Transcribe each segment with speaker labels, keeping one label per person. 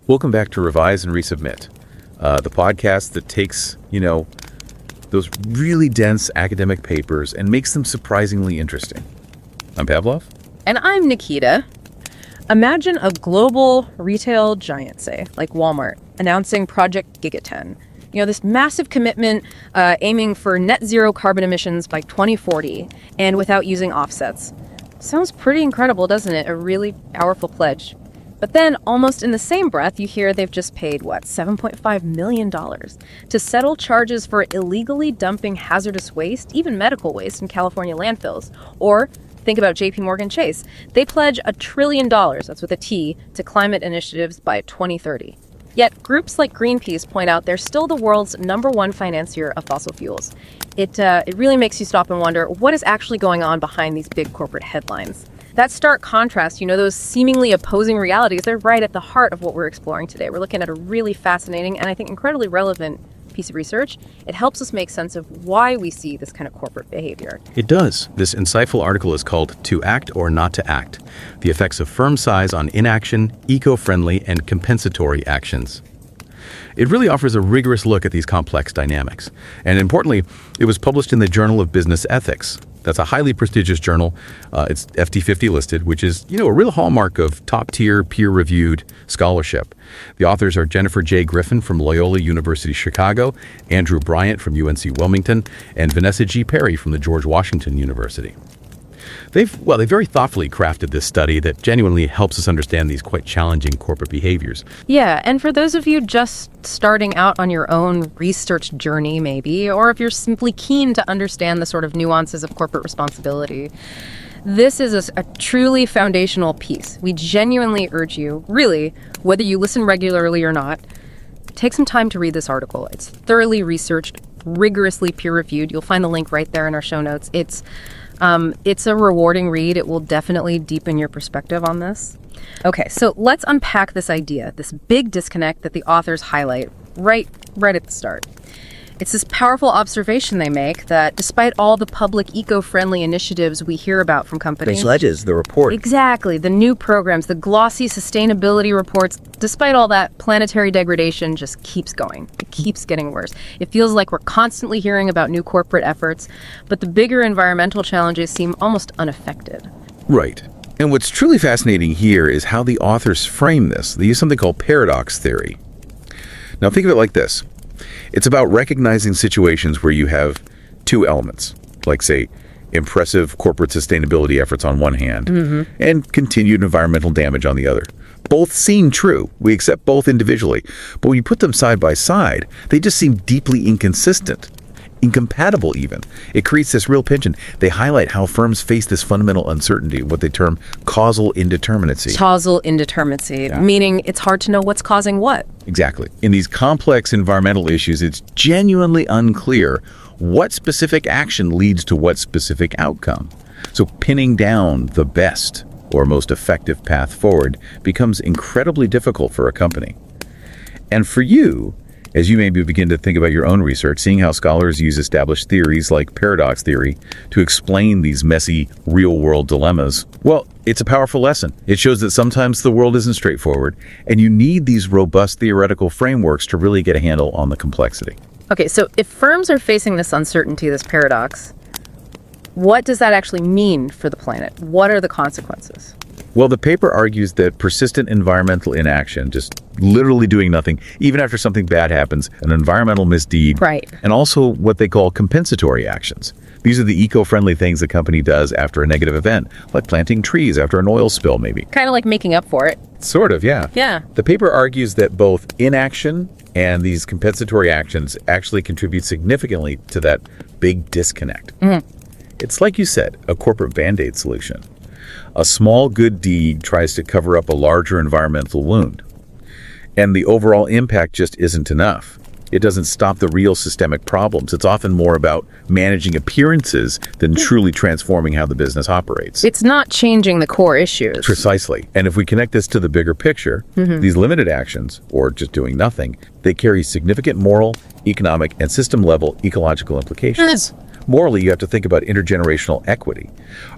Speaker 1: Welcome back to Revise and Resubmit, the podcast that takes, those really dense academic papers and makes them surprisingly interesting. I'm Pavlov.
Speaker 2: And I'm Nikita. Imagine a global retail giant, say, like Walmart, announcing Project Gigaton. This massive commitment aiming for net zero carbon emissions by 2040 and without using offsets. Sounds pretty incredible, doesn't it? A really powerful pledge. But then, almost in the same breath, you hear they've just paid, $7.5 million to settle charges for illegally dumping hazardous waste, even medical waste, in California landfills. Or think about JP Morgan Chase. They pledge $1 trillion, that's with a T, to climate initiatives by 2030. Yet, groups like Greenpeace point out they're still the world's #1 financier of fossil fuels. It really makes you stop and wonder, what is actually going on behind these big corporate headlines? That stark contrast, those seemingly opposing realities, they're right at the heart of what we're exploring today. We're looking at a really fascinating and I think incredibly relevant piece of research. It helps us make sense of why we see this kind of corporate behavior.
Speaker 1: It does. This insightful article is called To Act or Not to Act: The Effects of Firm Size on Inaction, Eco-Friendly, and Compensatory Actions. It really offers a rigorous look at these complex dynamics. And importantly, it was published in the Journal of Business Ethics. That's a highly prestigious journal. It's FT50 listed, which is, a real hallmark of top-tier, peer-reviewed scholarship. The authors are Jennifer J. Griffin from Loyola University Chicago, Andrew Bryant from UNC Wilmington, and Vanessa G. Perry from the George Washington University. They very thoughtfully crafted this study that genuinely helps us understand these quite challenging corporate behaviors.
Speaker 2: Yeah, and for those of you just starting out on your own research journey, maybe, or if you're simply keen to understand the sort of nuances of corporate responsibility, this is a truly foundational piece. We genuinely urge you, really, whether you listen regularly or not, take some time to read this article. It's thoroughly researched, rigorously peer-reviewed. You'll find the link right there in our show notes. It's a rewarding read. It will definitely deepen your perspective on this. Okay, so let's unpack this idea, this big disconnect that the authors highlight right at the start. It's this powerful observation they make that despite all the public eco-friendly initiatives we hear about from companies...
Speaker 3: Pledges, the report.
Speaker 2: Exactly, the new programs, the glossy sustainability reports, despite all that, planetary degradation just keeps going. It keeps getting worse. It feels like we're constantly hearing about new corporate efforts, but the bigger environmental challenges seem almost unaffected.
Speaker 1: Right. And what's truly fascinating here is how the authors frame this. They use something called paradox theory. Now think of it like this. It's about recognizing situations where you have two elements, like, say, impressive corporate sustainability efforts on one hand and continued environmental damage on the other. Both seem true. We accept both individually. But when you put them side by side, they just seem deeply inconsistent, incompatible even. It creates this real tension. They highlight how firms face this fundamental uncertainty, what they term causal indeterminacy.
Speaker 2: Causal indeterminacy, meaning it's hard to know what's causing what.
Speaker 1: Exactly. In these complex environmental issues, it's genuinely unclear what specific action leads to what specific outcome. So pinning down the best or most effective path forward becomes incredibly difficult for a company. And for you, as you maybe begin to think about your own research, seeing how scholars use established theories like paradox theory to explain these messy, real-world dilemmas, well, it's a powerful lesson. It shows that sometimes the world isn't straightforward, and you need these robust theoretical frameworks to really get a handle on the complexity.
Speaker 2: Okay, so if firms are facing this uncertainty, this paradox, what does that actually mean for the planet? What are the consequences?
Speaker 1: Well, the paper argues that persistent environmental inaction, just literally doing nothing, even after something bad happens, an environmental misdeed,
Speaker 2: right,
Speaker 1: and also what they call compensatory actions. These are the eco-friendly things the company does after a negative event, like planting trees after an oil spill, maybe.
Speaker 2: Kind of like making up for it.
Speaker 1: Sort of, yeah.
Speaker 2: Yeah.
Speaker 1: The paper argues that both inaction and these compensatory actions actually contribute significantly to that big disconnect. It's like you said, a corporate Band-Aid solution. A small good deed tries to cover up a larger environmental wound. And the overall impact just isn't enough. It doesn't stop the real systemic problems. It's often more about managing appearances than truly transforming how the business operates.
Speaker 2: It's not changing the core issues.
Speaker 1: Precisely. And if we connect this to the bigger picture, these limited actions, or just doing nothing, they carry significant moral, economic, and system-level ecological implications.
Speaker 3: morally, you have to think about intergenerational equity.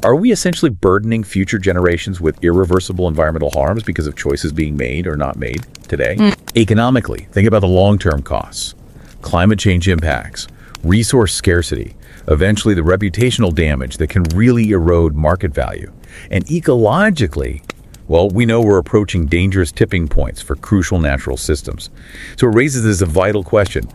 Speaker 3: Are we essentially burdening future generations with irreversible environmental harms because of choices being made or not made today? Economically, think about the long-term costs, climate change impacts, resource scarcity, eventually the reputational damage that can really erode market value. And ecologically, well, we know we're approaching dangerous tipping points for crucial natural systems. So it raises this a vital question.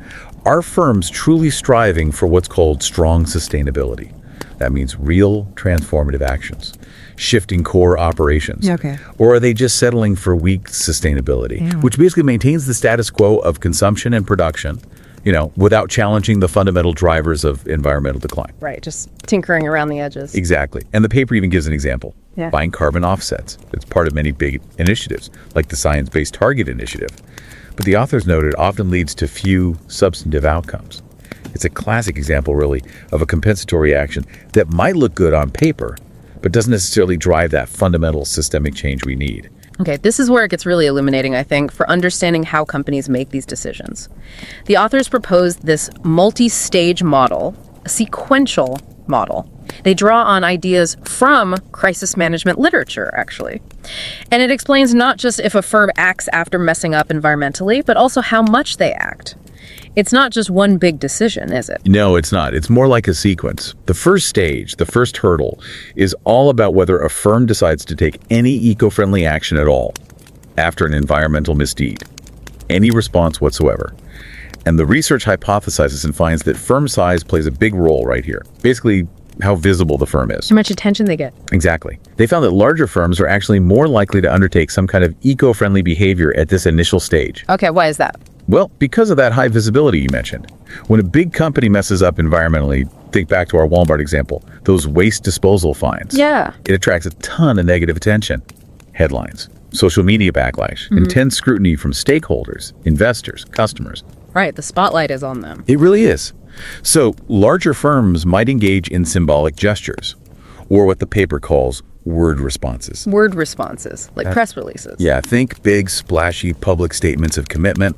Speaker 3: Are firms truly striving for what's called strong sustainability? That means real transformative actions, shifting core operations.
Speaker 4: Okay.
Speaker 3: Or are they just settling for weak sustainability, which basically maintains the status quo of consumption and production, without challenging the fundamental drivers of environmental decline?
Speaker 2: Right, just tinkering around the edges.
Speaker 3: Exactly. And the paper even gives an example.
Speaker 2: Yeah.
Speaker 3: Buying carbon offsets. It's part of many big initiatives, like the Science Based Target Initiative. But the authors noted it often leads to few substantive outcomes. It's a classic example, really, of a compensatory action that might look good on paper, but doesn't necessarily drive that fundamental systemic change we need.
Speaker 2: Okay, this is where it gets really illuminating, I think, for understanding how companies make these decisions. The authors proposed this multi-stage model, a sequential model. They draw on ideas from crisis management literature, actually. And it explains not just if a firm acts after messing up environmentally, but also how much they act. It's not just one big decision, is it?
Speaker 3: No, it's not. It's more like a sequence. The first stage, the first hurdle, is all about whether a firm decides to take any eco-friendly action at all after an environmental misdeed. Any response whatsoever. And the research hypothesizes and finds that firm size plays a big role right here. Basically, how visible the firm is.
Speaker 2: How much attention they get.
Speaker 3: Exactly. They found that larger firms are actually more likely to undertake some kind of eco-friendly behavior at this initial stage.
Speaker 2: Okay, why is that?
Speaker 3: Well, because of that high visibility you mentioned. When a big company messes up environmentally, think back to our Walmart example, those waste disposal fines.
Speaker 2: Yeah.
Speaker 3: It attracts a ton of negative attention. Headlines, social media backlash, intense scrutiny from stakeholders, investors, customers.
Speaker 2: Right, the spotlight is on them.
Speaker 3: It really is. So larger firms might engage in symbolic gestures, or what the paper calls word responses.
Speaker 2: Word responses, like press releases.
Speaker 3: Yeah, think big, splashy public statements of commitment,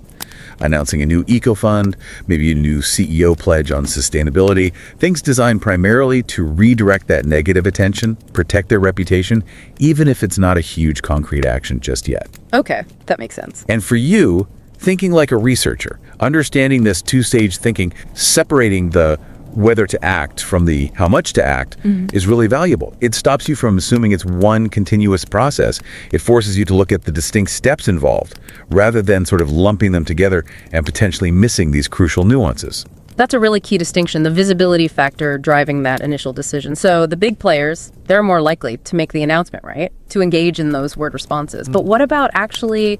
Speaker 3: announcing a new eco-fund, maybe a new CEO pledge on sustainability, things designed primarily to redirect that negative attention, protect their reputation, even if it's not a huge concrete action just yet.
Speaker 2: Okay, that makes sense.
Speaker 3: And for you, thinking like a researcher, understanding this two-stage thinking, separating the whether to act from the how much to act is really valuable. It stops you from assuming it's one continuous process. It forces you to look at the distinct steps involved rather than sort of lumping them together and potentially missing these crucial nuances.
Speaker 2: That's a really key distinction, the visibility factor driving that initial decision. So the big players, they're more likely to make the announcement, right? To engage in those word responses. But what about actually,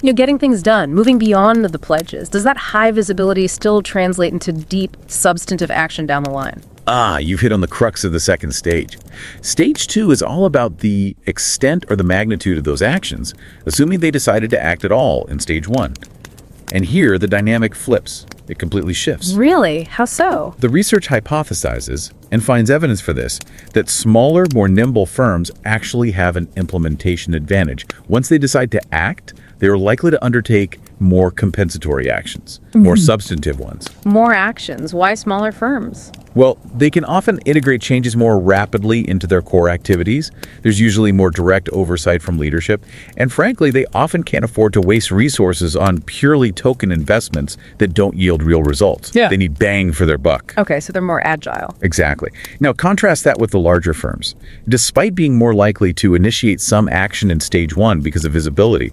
Speaker 2: getting things done, moving beyond the pledges? Does that high visibility still translate into deep, substantive action down the line?
Speaker 3: You've hit on the crux of the second stage. Stage 2 is all about the extent or the magnitude of those actions, assuming they decided to act at all in stage 1. And here, the dynamic flips. It completely shifts.
Speaker 2: Really? How so?
Speaker 3: The research hypothesizes, and finds evidence for this, that smaller, more nimble firms actually have an implementation advantage. Once they decide to act, they are likely to undertake more compensatory actions, more substantive ones.
Speaker 2: More actions. Why smaller firms?
Speaker 3: Well, they can often integrate changes more rapidly into their core activities. There's usually more direct oversight from leadership. And frankly, they often can't afford to waste resources on purely token investments that don't yield real results.
Speaker 2: Yeah.
Speaker 3: They need bang for their buck.
Speaker 2: Okay, so they're more agile.
Speaker 3: Exactly. Now, contrast that with the larger firms. Despite being more likely to initiate some action in stage 1 because of visibility,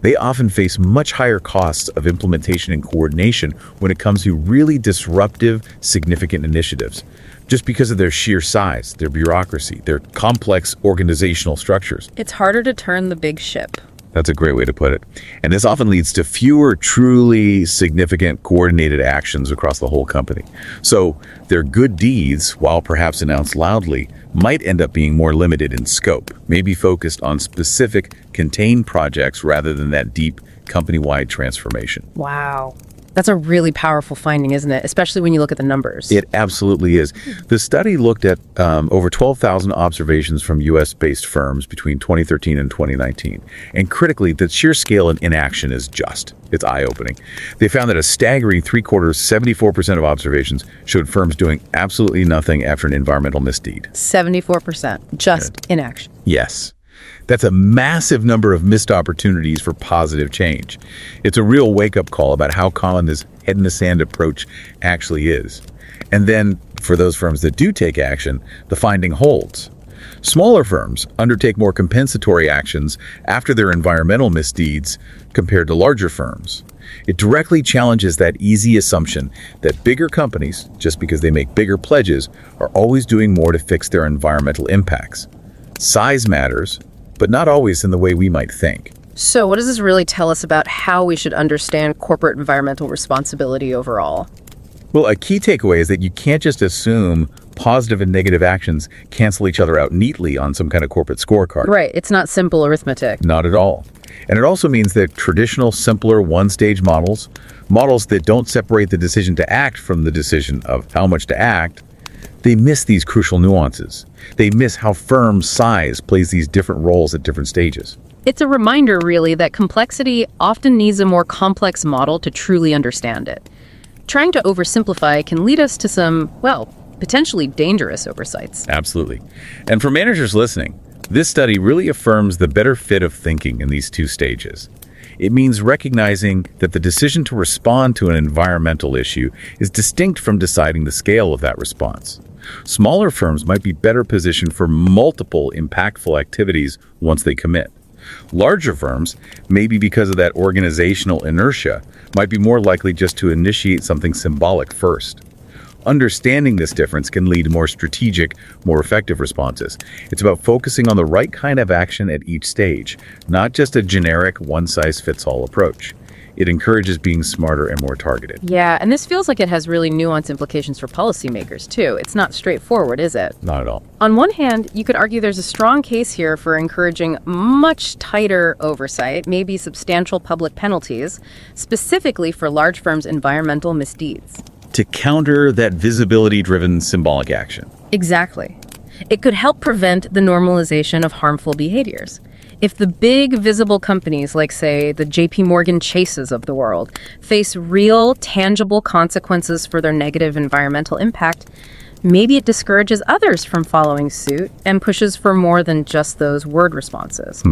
Speaker 3: they often face much higher costs of implementation and coordination when it comes to really disruptive, significant initiatives. Just because of their sheer size, their bureaucracy, their complex organizational structures.
Speaker 2: It's harder to turn the big ship.
Speaker 3: That's a great way to put it. And this often leads to fewer truly significant coordinated actions across the whole company. So their good deeds, while perhaps announced loudly, might end up being more limited in scope, maybe focused on specific contained projects rather than that deep company-wide transformation.
Speaker 2: Wow. That's a really powerful finding, isn't it? Especially when you look at the numbers.
Speaker 3: It absolutely is. The study looked at over 12,000 observations from U.S.-based firms between 2013 and 2019. And critically, the sheer scale of inaction is it's eye-opening. They found that a staggering 74% of observations showed firms doing absolutely nothing after an environmental misdeed.
Speaker 2: 74%, just inaction.
Speaker 3: Yes. That's a massive number of missed opportunities for positive change. It's a real wake-up call about how common this head-in-the-sand approach actually is. And then, for those firms that do take action, the finding holds. Smaller firms undertake more compensatory actions after their environmental misdeeds compared to larger firms. It directly challenges that easy assumption that bigger companies, just because they make bigger pledges, are always doing more to fix their environmental impacts. Size matters, but not always in the way we might think.
Speaker 2: So what does this really tell us about how we should understand corporate environmental responsibility overall?
Speaker 3: Well, a key takeaway is that you can't just assume positive and negative actions cancel each other out neatly on some kind of corporate scorecard.
Speaker 2: Right, it's not simple arithmetic.
Speaker 3: Not at all. And it also means that traditional, simpler, one-stage models that don't separate the decision to act from the decision of how much to act, they miss these crucial nuances. They miss how firm size plays these different roles at different stages.
Speaker 2: It's a reminder, really, that complexity often needs a more complex model to truly understand it. Trying to oversimplify can lead us to some, potentially dangerous oversights.
Speaker 3: Absolutely. And for managers listening, this study really affirms the better fit of thinking in these two stages. It means recognizing that the decision to respond to an environmental issue is distinct from deciding the scale of that response. Smaller firms might be better positioned for multiple impactful activities once they commit. Larger firms, maybe because of that organizational inertia, might be more likely just to initiate something symbolic first. Understanding this difference can lead to more strategic, more effective responses. It's about focusing on the right kind of action at each stage, not just a generic one-size-fits-all approach. It encourages being smarter and more targeted.
Speaker 2: Yeah, and this feels like it has really nuanced implications for policymakers, too. It's not straightforward, is it?
Speaker 3: Not at all.
Speaker 2: On one hand, you could argue there's a strong case here for encouraging much tighter oversight, maybe substantial public penalties, specifically for large firms' environmental misdeeds.
Speaker 3: To counter that visibility-driven symbolic action.
Speaker 2: Exactly. It could help prevent the normalization of harmful behaviors. If the big visible companies, like, say, the JP Morgan Chases of the world, face real, tangible consequences for their negative environmental impact, maybe it discourages others from following suit and pushes for more than just those word responses.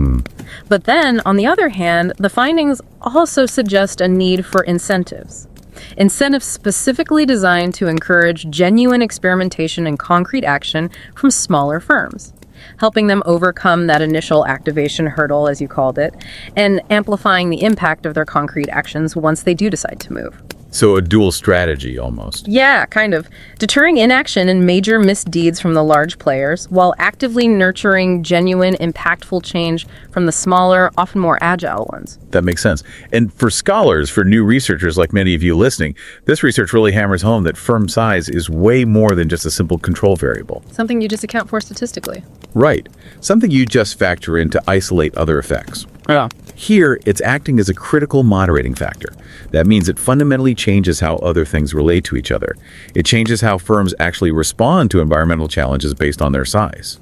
Speaker 2: But then, on the other hand, the findings also suggest a need for incentives. Incentives specifically designed to encourage genuine experimentation and concrete action from smaller firms, helping them overcome that initial activation hurdle, as you called it, and amplifying the impact of their concrete actions once they do decide to move.
Speaker 3: So a dual strategy, almost.
Speaker 2: Yeah, kind of. Deterring inaction and major misdeeds from the large players, while actively nurturing genuine, impactful change from the smaller, often more agile ones.
Speaker 3: That makes sense. And for scholars, for new researchers like many of you listening, this research really hammers home that firm size is way more than just a simple control variable.
Speaker 2: Something you just account for statistically.
Speaker 3: Right. Something you just factor in to isolate other effects.
Speaker 2: Yeah.
Speaker 3: Here, it's acting as a critical moderating factor. That means it fundamentally changes how other things relate to each other. It changes how firms actually respond to environmental challenges based on their size.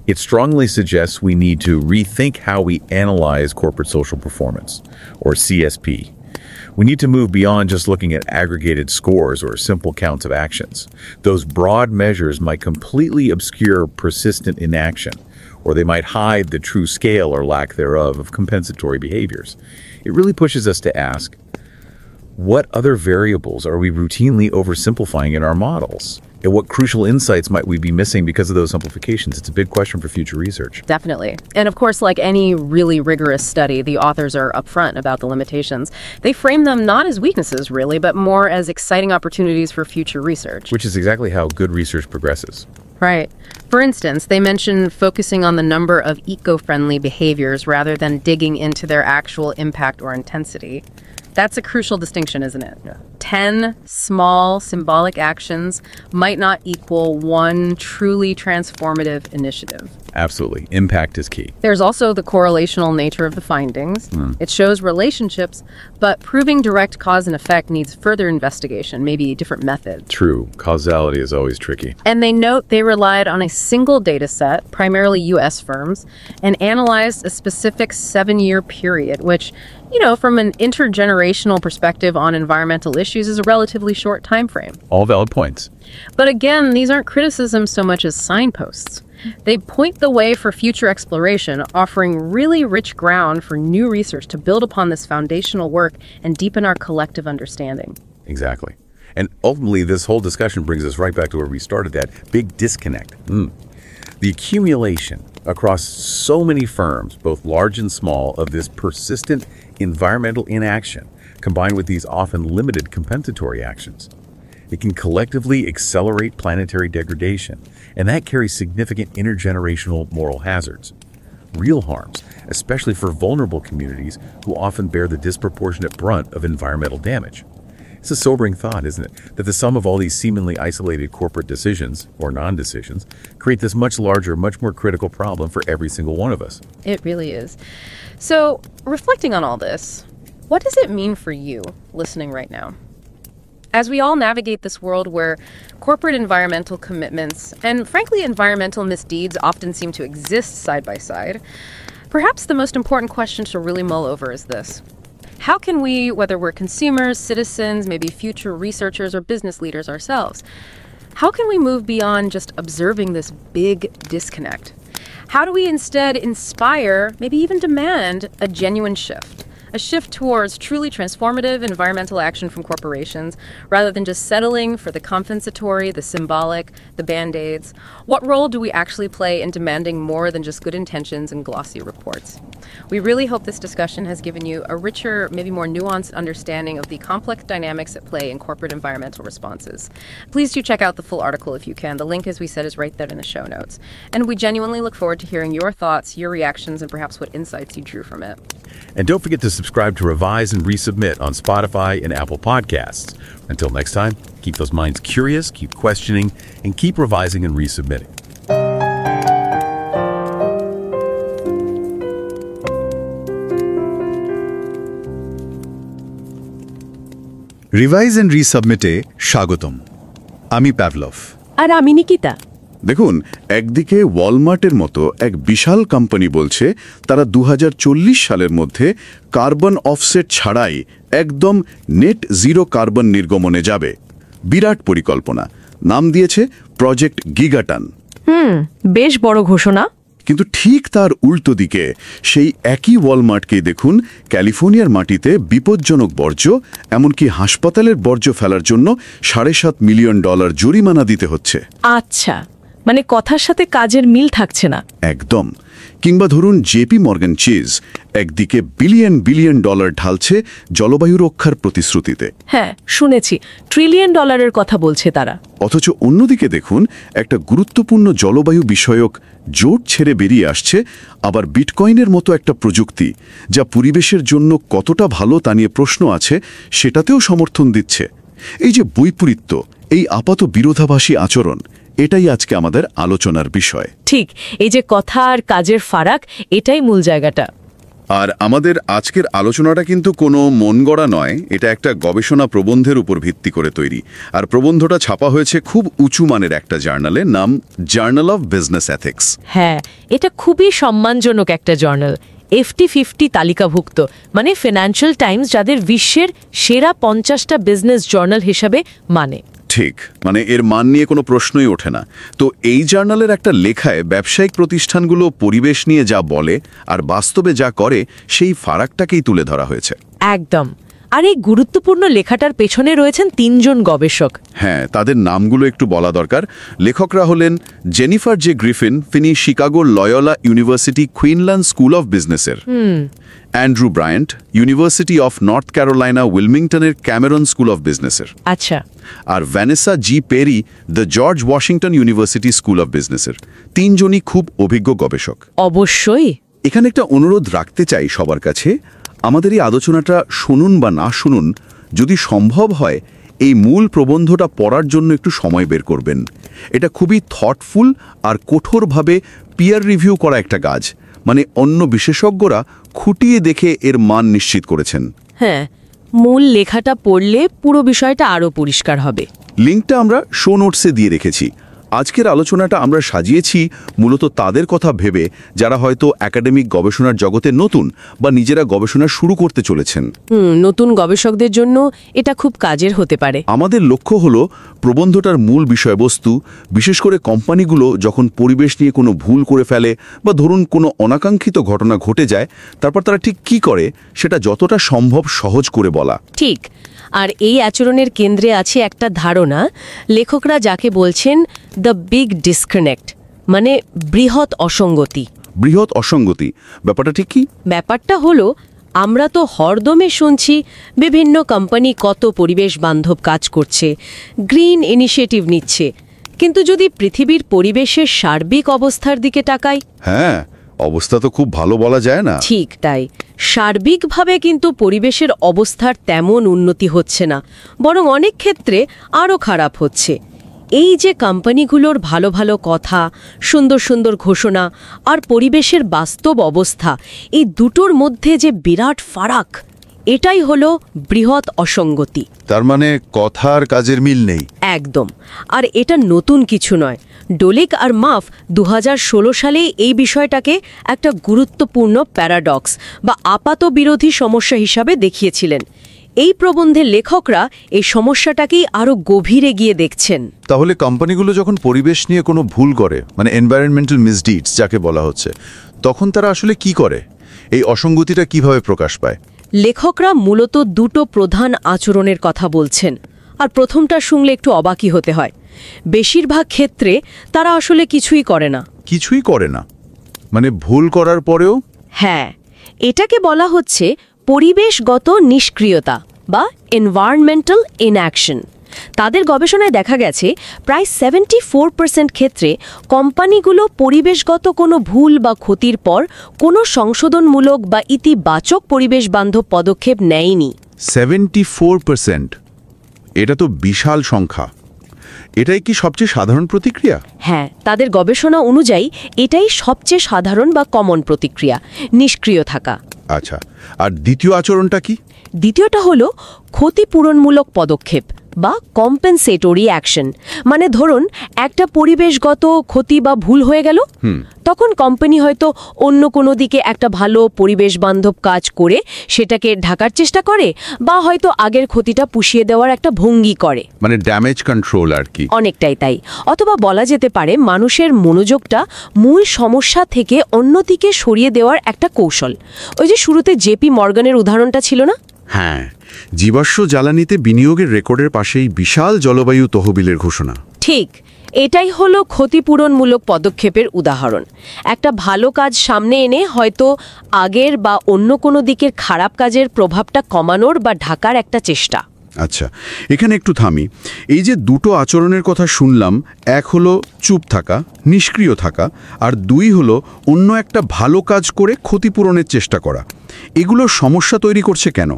Speaker 3: It strongly suggests we need to rethink how we analyze corporate social performance, or CSP. We need to move beyond just looking at aggregated scores or simple counts of actions. Those broad measures might completely obscure persistent inaction, or they might hide the true scale or lack thereof of compensatory behaviors. It really pushes us to ask, what other variables are we routinely oversimplifying in our models? And what crucial insights might we be missing because of those simplifications? It's a big question for future research.
Speaker 2: Definitely. And of course, like any really rigorous study, the authors are upfront about the limitations. They frame them not as weaknesses, really, but more as exciting opportunities for future research.
Speaker 3: Which is exactly how good research progresses.
Speaker 2: Right. For instance, they mention focusing on the number of eco-friendly behaviors rather than digging into their actual impact or intensity. That's a crucial distinction, isn't it? 10 small symbolic actions might not equal one truly transformative initiative.
Speaker 1: Absolutely. Impact is key.
Speaker 2: There's also the correlational nature of the findings. It shows relationships, but proving direct cause and effect needs further investigation, maybe different methods.
Speaker 1: True. Causality is always tricky.
Speaker 2: And they note they relied on a single data set, primarily U.S. firms, and analyzed a specific 7-year period, which, from an intergenerational perspective on environmental issues is a relatively short time frame.
Speaker 1: All valid points.
Speaker 2: But again, these aren't criticisms so much as signposts. They point the way for future exploration, offering really rich ground for new research to build upon this foundational work and deepen our collective understanding.
Speaker 1: Exactly. And ultimately, this whole discussion brings us right back to where we started, that big disconnect. The accumulation across so many firms, both large and small, of this persistent environmental inaction, combined with these often limited compensatory actions. It can collectively accelerate planetary degradation, and that carries significant intergenerational moral hazards. Real harms, especially for vulnerable communities who often bear the disproportionate brunt of environmental damage. It's a sobering thought, isn't it, that the sum of all these seemingly isolated corporate decisions, or non-decisions, create this much larger, much more critical problem for every single one of us.
Speaker 2: It really is. So, reflecting on all this, what does it mean for you, listening right now? As we all navigate this world where corporate environmental commitments and, frankly, environmental misdeeds often seem to exist side by side, perhaps the most important question to really mull over is this. How can we, whether we're consumers, citizens, maybe future researchers or business leaders ourselves, how can we move beyond just observing this big disconnect? How do we instead inspire, maybe even demand, a genuine shift? A shift towards truly transformative environmental action from corporations, rather than just settling for the compensatory, the symbolic, the band-aids. What role do we actually play in demanding more than just good intentions and glossy reports? We really hope this discussion has given you a richer, maybe more nuanced understanding of the complex dynamics at play in corporate environmental responses. Please do check out the full article if you can. The link, as we said, is right there in the show notes. And we genuinely look forward to hearing your thoughts, your reactions, and perhaps what insights you drew from it.
Speaker 1: And don't forget to subscribe to Revise and Resubmit on Spotify and Apple Podcasts. Until next time, keep those minds curious, keep questioning, and keep revising and resubmitting.
Speaker 4: Revise and রিসাবমিটে স্বাগতম। আমি Pavlov.
Speaker 2: আর আমি নিকিতা।
Speaker 4: দেখুন, একদিকে ওয়ালমার্টের মতো এক বিশাল company বলছে তারা 2040 সালের মধ্যে কার্বন অফসেট ছাড়াই একদম নেট জিরো কার্বন নির্গমনে যাবে। বিরাট পরিকল্পনা, নাম দিয়েছে প্রজেক্ট গিগাটন।
Speaker 5: বেশ বড় ঘোষণা।
Speaker 4: কিন্তু ঠিক তার উল্টো দিকে সেই একই ওয়ালমার্টকেই দেখুন ক্যালিফোর্নিয়ার মাটিতে বিপজ্জনক বর্জ্য, এমনকি হাসপাতালের বর্জ্য ফেলার জন্য $7.5 মিলিয়ন জরিমানা দিতে হচ্ছে।
Speaker 5: আচ্ছা, মানে কথার সাথে কাজের মিল থাকছে না।
Speaker 4: একদম। কিংবা ধরুন জেপি মর্গান চেজ একদিকে বিলিয়ন বিলিয়ন ডলার ঢালছে জলবায়ু রক্ষার প্রতিশ্রুতিতে।
Speaker 5: হ্যাঁ, শুনেছি $1 ট্রিলিয়ন কথা বলছে তারা।
Speaker 4: অথচ অন্যদিকে দেখুন একটা গুরুত্বপূর্ণ জলবায়ু বিষয়ক জোট ছেড়ে বেরিয়ে আসছে আবার বিটকয়েনের মতো একটা প্রযুক্তি, যা পরিবেশের জন্য কতটা ভালো তা নিয়ে প্রশ্ন আছে, সেটাতেও সমর্থন দিচ্ছে। এই যে বৈপরীত্য, এই আপাত বিরোধাভাসী আচরণ, এটাই আজকে আমাদের আলোচনার বিষয়।
Speaker 5: ঠিক, এই যে কথা আর কাজের ফারাক, এটাই মূল জায়গাটা।
Speaker 4: আর আমাদের আজকের আলোচনাটা কিন্তু কোনো মন গড়া নয়, এটা একটা গবেষণা প্রবন্ধের উপর ভিত্তি করে তৈরি। আর প্রবন্ধটা ছাপা হয়েছে খুব উঁচু মানের একটা জার্নালে, নাম জার্নাল অফ বিজনেস এথিক্স।
Speaker 5: হ্যাঁ, এটা খুবই সম্মানজনক একটা জার্নাল, FT50 তালিকাভুক্ত, মানে ফিনান্সিয়াল টাইমস যাদের বিশ্বের সেরা 50টা বিজনেস জার্নাল হিসাবে মানে।
Speaker 4: ঠিক, মানে এর মান নিয়ে কোনো প্রশ্নই ওঠে না। তো এই জার্নালের একটা লেখায় ব্যবসায়িক প্রতিষ্ঠানগুলো পরিবেশ নিয়ে যা বলে আর বাস্তবে যা করে, সেই ফারাকটাকেই তুলে ধরা হয়েছে।
Speaker 5: একদম। আর এই গুরুত্বপূর্ণ লেখাটার পেছনে রয়েছেন 3 জন গবেষক।
Speaker 4: হ্যাঁ, তাদের নামগুলো একটু বলা দরকার। লেখকরা হলেন জেনিফার জে গ্রিফিন, তিনি শিকাগোর Loyola University Quinlan School of বিজনেসের, Andrew Bryant, University of North Carolina উইলমিংটনের ক্যামেরন স্কুল অফ বিজনেসের,
Speaker 5: আচ্ছা,
Speaker 4: আর Vanessa G Perry, the George Washington University School of বিজনেসের। 3 জনই খুব অভিজ্ঞ গবেষক।
Speaker 5: অবশ্যই।
Speaker 4: এখানে একটা অনুরোধ রাখতে চাই সবার কাছে, আমাদের এই আলোচনাটা শুনুন বা না শুনুন, যদি সম্ভব হয় এই মূল প্রবন্ধটা পড়ার জন্য একটু সময় বের করবেন। এটা খুবই থটফুল আর কঠোরভাবে পিয়ার রিভিউ করা একটা কাজ, মানে অন্য বিশেষজ্ঞরা খুঁটিয়ে দেখে এর মান নিশ্চিত করেছেন।
Speaker 5: হ্যাঁ, মূল লেখাটা পড়লে পুরো বিষয়টা আরও পরিষ্কার হবে।
Speaker 4: লিঙ্কটা আমরা শো নোটসে দিয়ে রেখেছি। আজকের আলোচনাটা আমরা সাজিয়েছি মূলত তাদের কথা ভেবে যারা হয়তো একাডেমিক গবেষণার জগতে নতুন বা নিজেরা গবেষণা শুরু করতে চলেছেন।
Speaker 5: নতুন গবেষকদের জন্য এটা খুব কাজের হতে পারে।
Speaker 4: আমাদের লক্ষ্য হলো প্রবন্ধটার মূল বিষয়বস্তু, বিশেষ করে কোম্পানিগুলো যখন পরিবেশ নিয়ে কোনো ভুল করে ফেলে বা ধরুন কোনো অনাকাঙ্ক্ষিত ঘটনা ঘটে যায়, তারপর তারা ঠিক কী করে সেটা যতটা সম্ভব সহজ করে বলা।
Speaker 5: ঠিক। আর এই আচরণের কেন্দ্রে আছে একটা ধারণা, লেখকরা যাকে বলছেন দ্য বিগ ডিসকানেক্ট, মানে বৃহৎ অসঙ্গতি।
Speaker 4: বৃহৎ অসঙ্গতি ব্যাপারটা ঠিক কি?
Speaker 5: ব্যাপারটা হলো, আমরা তো হরদমে শুনছি বিভিন্ন কোম্পানি কত পরিবেশ বান্ধব কাজ করছে, গ্রিন ইনিশিয়েটিভ নিচ্ছে, কিন্তু যদি পৃথিবীর পরিবেশের সার্বিক অবস্থার দিকে তাকাই,
Speaker 4: হ্যাঁ, অবস্থা তো খুব ভালো বলা যায় না।
Speaker 5: ঠিক তাই। সার্বিকভাবে কিন্তু পরিবেশের অবস্থার তেমন উন্নতি হচ্ছে না, বরং অনেক ক্ষেত্রে আরও খারাপ হচ্ছে। এই যে কোম্পানিগুলোর ভালো ভালো কথা, সুন্দর সুন্দর ঘোষণা আর পরিবেশের বাস্তব অবস্থা, এই দুটোর মধ্যে যে বিরাট ফারাক, এটাই হলো বৃহৎ অসঙ্গতি।
Speaker 4: তার মানে কথার কাজের মিল নেই।
Speaker 5: একদম। আর এটা নতুন কিছু নয়। ডোলেক আর মাফ 2016 সালে এই বিষয়টাকে একটা গুরুত্বপূর্ণ প্যারাডক্স বা আপাত বিরোধী সমস্যা হিসাবে দেখিয়েছিলেন। এই প্রবন্ধের লেখকরা এই সমস্যাটাকেই আরও গভীরে গিয়ে দেখছেন।
Speaker 6: তাহলে কোম্পানিগুলো যখন পরিবেশ নিয়ে কোনো ভুল করে, মানে এনভায়রনমেন্টাল মিসডিডস যাকে বলা হচ্ছে, তখন তারা আসলে কি করে? এই অসঙ্গতিটা কিভাবে প্রকাশ পায়?
Speaker 5: লেখকরা মূলত দুটো প্রধান আচরণের কথা বলছেন, আর প্রথমটা শুনলে একটু অবাকই হতে হয়। বেশিরভাগ ক্ষেত্রে তারা আসলে কিছুই করে না।
Speaker 6: কিছুই করে না মানে ভুল করার পরেও?
Speaker 5: হ্যাঁ, এটাকে বলা হচ্ছে পরিবেশগত নিষ্ক্রিয়তা বা এনভায়রনমেন্টাল ইনঅ্যাকশন। তাদের গবেষণায় দেখা গেছে প্রায় 74% ক্ষেত্রে কোম্পানিগুলো পরিবেশগত কোনো ভুল বা ক্ষতির পর কোনো সংশোধনমূলক বা ইতিবাচক পরিবেশ বান্ধব পদক্ষেপ নেয়নি।
Speaker 6: 74%? এটা তো বিশাল সংখ্যা। এটাই কি সবচেয়ে সাধারণ প্রতিক্রিয়া?
Speaker 5: হ্যাঁ, তাদের গবেষণা অনুযায়ী এটাই সবচেয়ে সাধারণ বা কমন প্রতিক্রিয়া, নিষ্ক্রিয় থাকা।
Speaker 6: আচ্ছা, আর দ্বিতীয় আচরণটা কি?
Speaker 5: দ্বিতীয়টা হলো ক্ষতিপূরণমূলক পদক্ষেপ বা কম্পেনসেটরি অ্যাকশন। মানে ধরুন একটা পরিবেশগত ক্ষতি বা ভুল হয়ে গেল, তখন কোম্পানি হয়তো অন্য কোনো দিকে একটা ভালো পরিবেশ বান্ধব কাজ করে সেটাকে ঢাকার চেষ্টা করে, বা হয়তো আগের ক্ষতিটা পুষিয়ে দেওয়ার একটা ভঙ্গি করে,
Speaker 6: মানে ড্যামেজ কন্ট্রোল আর কি।
Speaker 5: অনেকটাই তাই। অথবা বলা যেতে পারে মানুষের মনোযোগটা মূল সমস্যা থেকে অন্যদিকে সরিয়ে দেওয়ার একটা কৌশল। ওই যে শুরুতে জেপি মর্গানের উদাহরণটা ছিল না?
Speaker 6: হ্যাঁ, জীবাশ্ম জ্বালানিতে বিনিয়োগের রেকর্ডের পাশেই বিশাল জলবায়ু তহবিলের ঘোষণা।
Speaker 5: ঠিক, এটাই হলো ক্ষতিপূরণমূলক পদক্ষেপের উদাহরণ। একটা ভালো কাজ সামনে এনে হয়তো আগের বা অন্য কোনো দিকের খারাপ কাজের প্রভাবটা কমানোর বা ঢাকার একটা চেষ্টা।
Speaker 4: আচ্ছা, এখানে একটু থামি। এই যে দুটো আচরণের কথা শুনলাম, এক হলো চুপ থাকা, নিষ্ক্রিয় থাকা, আর দুই হলো অন্য একটা ভালো কাজ করে ক্ষতিপূরণের চেষ্টা করা। এগুলো সমস্যা তৈরি করছে কেন?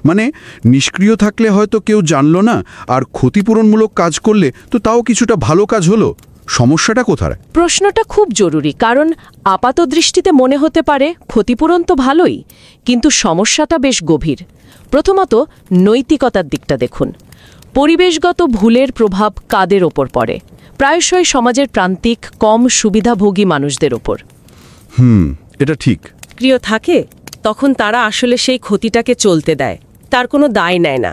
Speaker 4: মানে নিষ্ক্রিয় থাকলে হয়তো কেউ জানলো না, আর ক্ষতিপূরণমূলক কাজ করলে তো তাও কিছুটা ভালো কাজ হলো। সমস্যাটা কোথায়?
Speaker 5: প্রশ্নটা খুব জরুরি, কারণ আপাত দৃষ্টিতে মনে হতে পারে ক্ষতিপূরণ তো ভালোই, কিন্তু সমস্যাটা বেশ গভীর। প্রথমত নৈতিকতার দিকটা দেখুন। পরিবেশগত ভুলের প্রভাব কাদের ওপর পড়ে? প্রায়শই সমাজের প্রান্তিক, কম সুবিধাভোগী মানুষদের ওপর।
Speaker 4: এটা ঠিক।
Speaker 5: ক্রিয় থাকে তখন তারা আসলে সেই ক্ষতিটাকে চলতে দেয়, তার কোনো দায় নেয় না।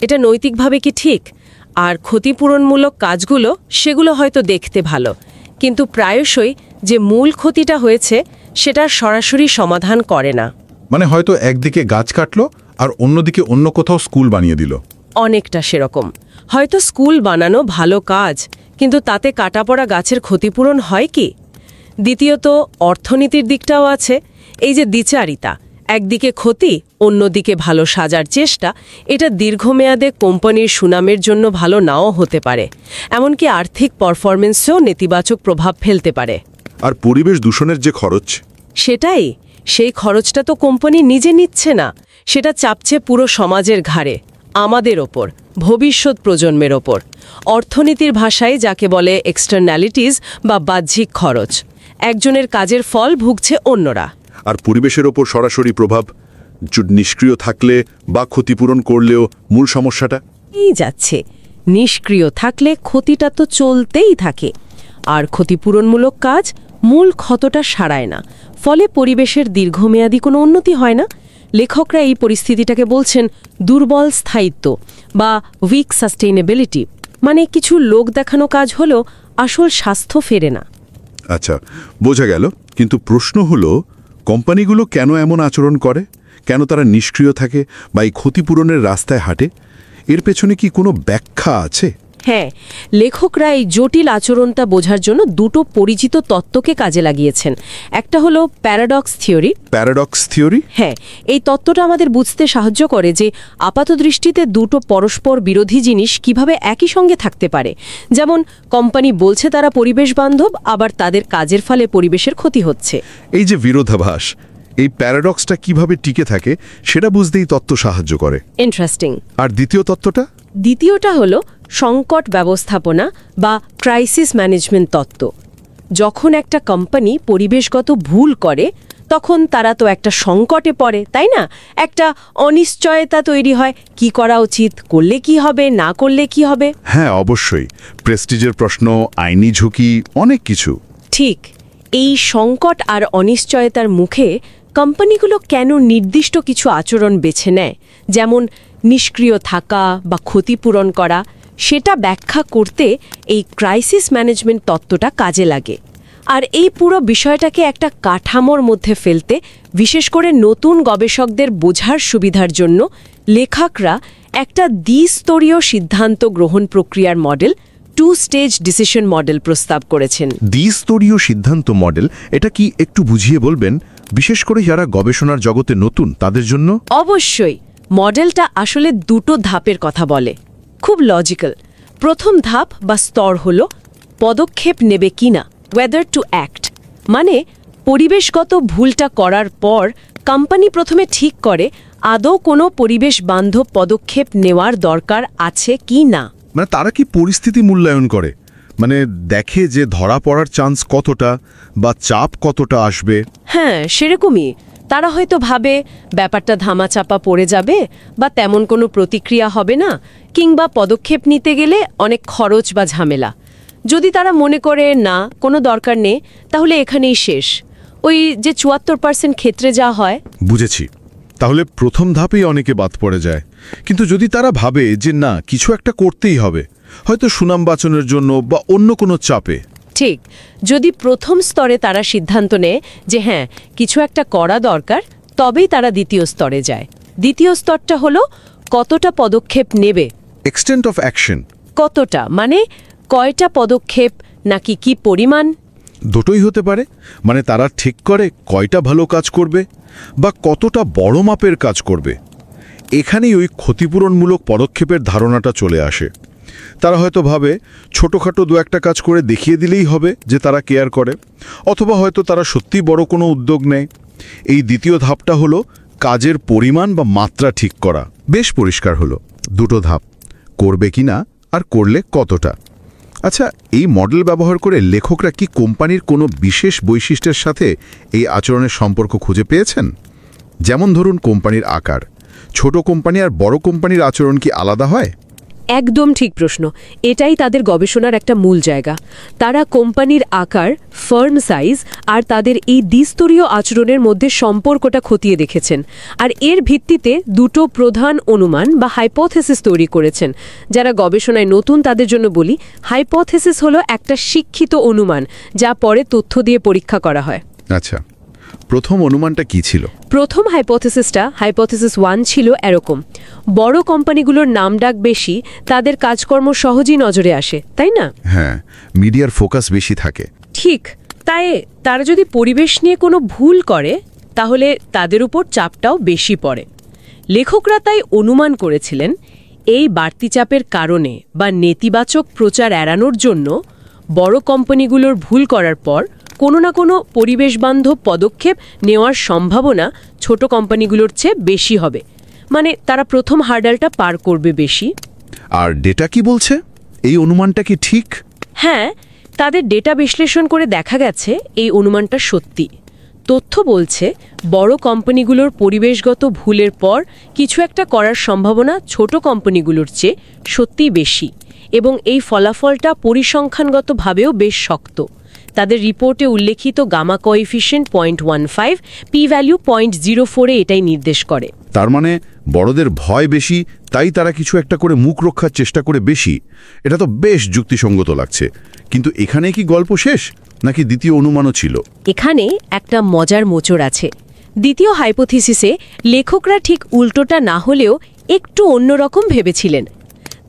Speaker 5: এটা নৈতিকভাবে কি ঠিক? আর ক্ষতিপূরণমূলক কাজগুলো, সেগুলো হয়তো দেখতে ভালো, কিন্তু প্রায়শই যে মূল ক্ষতিটা হয়েছে সেটার সরাসরি সমাধান করে না।
Speaker 6: মানে হয়তো একদিকে গাছ কাটলো আর অন্যদিকে অন্য কোথাও স্কুল বানিয়ে দিল।
Speaker 5: অনেকটা সেরকম। হয়তো স্কুল বানানো ভালো কাজ, কিন্তু তাতে কাটা পড়া গাছের ক্ষতিপূরণ হয় কি? দ্বিতীয়ত অর্থনীতির দিকটাও আছে। এই যে দ্বিচারিতা, একদিকে ক্ষতি, অন্যদিকে ভালো সাজার চেষ্টা, এটা দীর্ঘমেয়াদে কোম্পানির সুনামের জন্য ভালো নাও হতে পারে। এমনকি আর্থিক পারফরমেন্সেও নেতিবাচক প্রভাব ফেলতে পারে।
Speaker 6: আর পরিবেশ দূষণের যে খরচ,
Speaker 5: সেটাই, সেই খরচটা তো কোম্পানি নিজে নিচ্ছে না, সেটা চাপছে পুরো সমাজের ঘাড়ে, আমাদের ওপর, ভবিষ্যৎ প্রজন্মের ওপর। অর্থনীতির ভাষায় যাকে বলে এক্সটার্নালিটিস বা বাহ্যিক খরচ। একজনের কাজের ফল ভুগছে অন্যরা।
Speaker 4: আর পরিবেশের ওপর সরাসরি প্রভাব, নিষ্ক্রিয় থাকলে বা ক্ষতিপূরণ করলেও মূল সমস্যাটা
Speaker 5: এই যাচ্ছে। নিষ্ক্রিয় থাকলে ক্ষতিটা তো চলতেই থাকে, আর ক্ষতিপূরণমূলক কাজ মূল ক্ষতটা সারায় না, ফলে পরিবেশের দীর্ঘমেয়াদী কোনো উন্নতি হয় না। লেখকরা এই পরিস্থিতিটাকে বলছেন দুর্বল স্থায়িত্ব বা উইক সাস্টেইনেবিলিটি। মানে কিছু লোক দেখানো কাজ হলেও আসল স্বাস্থ্য ফেরে না।
Speaker 4: আচ্ছা, বোঝা গেল। কিন্তু প্রশ্ন হলো, কোম্পানিগুলো কেন এমন আচরণ করে? কেন তারা নিষ্ক্রিয় থাকে বা এই ক্ষতিপূরণের রাস্তায় হাঁটে? এর পেছনে কি কোনো ব্যাখ্যা আছে?
Speaker 5: হ্যাঁ, লেখকরা এই জটিল আচরণটা বোঝার জন্য দুটো পরিচিত তত্ত্বকে কাজে লাগিয়েছেন। একটা হলো প্যারাডক্স থিওরি।
Speaker 4: Paradox theory?
Speaker 5: হ্যাঁ, এই তত্ত্বটা আমাদের বুঝতে সাহায্য করে যে আপাতদৃষ্টিতে দুটো পরস্পর বিরোধী জিনিস কিভাবে একই সঙ্গে থাকতে পারে। যেমন কোম্পানি বলছে তারা পরিবেশ বান্ধব, আবার তাদের কাজের ফলে পরিবেশের ক্ষতি হচ্ছে।
Speaker 4: এই যে বিরোধাভাস, এই প্যারাডক্সটা কিভাবে টিকে থাকে সেটা বুঝতেই তত্ত্ব সাহায্য করে।
Speaker 5: ইন্টারেস্টিং।
Speaker 4: আর দ্বিতীয় তত্ত্বটা?
Speaker 5: দ্বিতীয়টা হলো সংকট ব্যবস্থাপনা বা ক্রাইসিস ম্যানেজমেন্ট তত্ত্ব। যখন একটা কোম্পানি পরিবেশগত ভুল করে তখন তারা তো একটা সংকটে পড়ে, তাই না? একটা অনিশ্চয়তা তৈরি হয়, কি করা উচিত, করলে কি হবে, না করলে কি হবে।
Speaker 4: হ্যাঁ, অবশ্যই। প্রেস্টিজের প্রশ্ন, আইনি ঝুঁকি, অনেক কিছু।
Speaker 5: ঠিক এই সংকট আর অনিশ্চয়তার মুখে কোম্পানিগুলো কেন নির্দিষ্ট কিছু আচরণ বেছে নেয়, যেমন নিষ্ক্রিয় থাকা বা ক্ষতিপূরণ করা, সেটা ব্যাখ্যা করতে এই ক্রাইসিস ম্যানেজমেন্ট তত্ত্বটা কাজে লাগে। আর এই পুরো বিষয়টাকে একটা কাঠামোর মধ্যে ফেলতে, বিশেষ করে নতুন গবেষকদের বোঝার সুবিধার জন্য লেখকরা একটা দ্বিস্তরীয় সিদ্ধান্ত গ্রহণ প্রক্রিয়ার মডেল, 2 স্টেজ ডিসিশন মডেল প্রস্তাব করেছেন।
Speaker 7: দ্বিস্তরীয় সিদ্ধান্ত মডেল, এটা কি একটু বুঝিয়ে বলবেন, বিশেষ করে যারা গবেষণার জগতে নতুন তাদের জন্য?
Speaker 5: অবশ্যই। মডেলটা আসলে দুটো ধাপের কথা বলে, খুব লজিক্যাল। প্রথম ধাপ বা স্তর হলো পদক্ষেপ নেবে কিনা, ওয়েদার টু অ্যাক্ট। মানে পরিবেশগত ভুলটা করার পর কোম্পানি প্রথমে ঠিক করে আদৌ কোনো পরিবেশ বান্ধব পদক্ষেপ নেওয়ার দরকার আছে কি না।
Speaker 7: মানে তারা কি পরিস্থিতি মূল্যায়ন করে? মানে দেখে যে ধরা পড়ার চান্স কতটা বা চাপ কতটা আসবে?
Speaker 5: হ্যাঁ, সেরকমই। তারা হয়তো ভাবে ব্যাপারটা ধামাচাপা পড়ে যাবে, বা তেমন কোনো প্রতিক্রিয়া হবে না, কিংবা পদক্ষেপ নিতে গেলে অনেক খরচ বা ঝামেলা। যদি তারা মনে করে না, কোনো দরকার নেই, তাহলে এখানেই শেষ। ওই যে 74% ক্ষেত্রে যা হয়।
Speaker 7: বুঝেছি। তাহলে প্রথম ধাপেই অনেকে বাদ পড়ে যায়। কিন্তু যদি তারা ভাবে যে না, কিছু একটা করতেই হবে, হয়তো সুনাম বাঁচানোর জন্য বা অন্য কোনো চাপে।
Speaker 5: ঠিক, যদি প্রথম স্তরে তারা সিদ্ধান্ত নেয় যে হ্যাঁ, কিছু একটা করা দরকার, তবেই তারা দ্বিতীয় স্তরে যায়। দ্বিতীয় স্তরটা হলো কতটা পদক্ষেপ নেবে।
Speaker 7: Extent of action.
Speaker 5: কতটা মানে কয়টা পদক্ষেপ, নাকি কি পরিমাণ?
Speaker 7: দুটোই হতে পারে। মানে তারা ঠিক করে কয়টা ভালো কাজ করবে বা কতটা বড় মাপের কাজ করবে। এখানেই ওই ক্ষতিপূরণমূলক পদক্ষেপের ধারণাটা চলে আসে। তারা হয়তো ভাবে ছোটোখাটো দু একটা কাজ করে দেখিয়ে দিলেই হবে যে তারা কেয়ার করে, অথবা হয়তো তারা সত্যি বড় কোনো উদ্যোগ নেয়। এই দ্বিতীয় ধাপটা হলো কাজের পরিমাণ বা মাত্রা ঠিক করা। বেশ পরিষ্কার হলো দুটো ধাপ, করবে কি না আর করলে কতটা। আচ্ছা, এই মডেল ব্যবহার করে লেখকরা কি কোম্পানির কোনো বিশেষ বৈশিষ্ট্যের সাথে এই আচরণের সম্পর্ক খুঁজে পেয়েছেন? যেমন ধরুন কোম্পানির আকার, ছোট কোম্পানি আর বড় কোম্পানির আচরণ কি আলাদা হয়?
Speaker 5: একদম ঠিক প্রশ্ন। এটাই তাদের গবেষণার একটা মূল জায়গা। তারা কোম্পানির আকার, ফার্ম সাইজ আর তাদের এই দ্বিস্তরীয় আচরণের মধ্যে সম্পর্কটা খতিয়ে দেখেছেন। আর এর ভিত্তিতে দুটো প্রধান অনুমান বা হাইপোথেসিস তৈরি করেছেন। যারা গবেষণায় নতুন তাদের জন্য বলি, হাইপোথেসিস হলো একটা শিক্ষিত অনুমান যা পরে তথ্য দিয়ে পরীক্ষা করা হয়।
Speaker 7: আচ্ছা, প্রথম অনুমানটা কি ছিল?
Speaker 5: প্রথম হাইপোথেসিসটা, হাইপোথেসিস 1 ছিল এরকম: বড় কোম্পানিগুলোর নামডাক বেশি, তাদের কাজকর্ম সহজেই নজরে আসে, তাই না?
Speaker 7: হ্যাঁ, মিডিয়ার ফোকাস বেশি থাকে।
Speaker 5: ঠিক তাই তারা যদি পরিবেশ নিয়ে কোনো ভুল করে তাহলে তাদের উপর চাপটাও বেশি পড়ে। লেখকরা তাই অনুমান করেছিলেন এই বাড়তি চাপের কারণে বা নেতিবাচক প্রচার এড়ানোর জন্য বড় কোম্পানিগুলোর ভুল করার পর কোনো না কোনো পরিবেশবান্ধব পদক্ষেপ নেওয়ার সম্ভাবনা ছোট কোম্পানিগুলোর চেয়ে বেশি হবে। মানে তারা প্রথম হার্ডালটা পার করবে বেশি।
Speaker 7: আর ডেটা কি বলছে? এই অনুমানটা কি ঠিক?
Speaker 5: হ্যাঁ, তাদের ডেটা বিশ্লেষণ করে দেখা গেছে এই অনুমানটা সত্যি। তথ্য বলছে বড় কোম্পানিগুলোর পরিবেশগত ভুলের পর কিছু একটা করার সম্ভাবনা ছোট কোম্পানিগুলোর চেয়ে সত্যিই বেশি, এবং এই ফলাফলটা পরিসংখ্যানগতভাবেও বেশ শক্ত। তাদের রিপোর্টে উল্লেখিত গামা কোএফিশিয়েন্ট 0.15, পি ভ্যালু 0.04 এটাই নির্দেশ করে।
Speaker 7: তার মানে বড়দের ভয় বেশি, তাই তারা কিছু একটা করে মুখ রক্ষার চেষ্টা করে বেশি। এটা তো বেশ যুক্তিসঙ্গত লাগছে। কিন্তু এখানে কি গল্প শেষ, নাকি দ্বিতীয় অনুমানও ছিল?
Speaker 5: এখানে একটা মজার মোচড় আছে। দ্বিতীয় হাইপোথিসিসে লেখকরা ঠিক উল্টোটা না হলেও একটু অন্যরকম ভেবেছিলেন।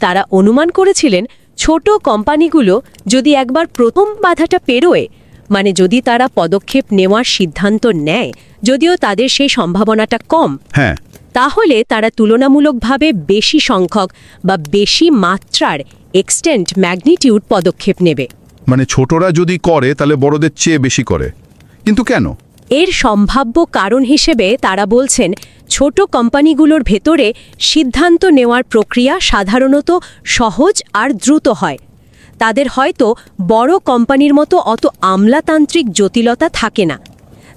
Speaker 5: তারা অনুমান করেছিলেন ছোট কোম্পানিগুলো যদি একবার প্রথম বাধাটা পেরোয়, মানে যদি তারা পদক্ষেপ নেওয়ার সিদ্ধান্ত নেয়, যদিও তাদের সেই সম্ভাবনাটা কম,
Speaker 7: হ্যাঁ,
Speaker 5: তাহলে তারা তুলনামূলকভাবে বেশি সংখ্যক বা বেশি মাত্রার এক্সটেন্ট ম্যাগনিটিউড পদক্ষেপ নেবে।
Speaker 7: মানে ছোটরা যদি করে তাহলে বড়দের চেয়ে বেশি করে। কিন্তু কেন?
Speaker 5: এর সম্ভাব্য কারণ হিসেবে তারা বলছেন ছোট কোম্পানিগুলোর ভেতরে সিদ্ধান্ত নেওয়ার প্রক্রিয়া সাধারণত সহজ আর দ্রুত হয়। তাদের হয়তো বড় কোম্পানির মতো অত আমলাতান্ত্রিক জটিলতা থাকে না,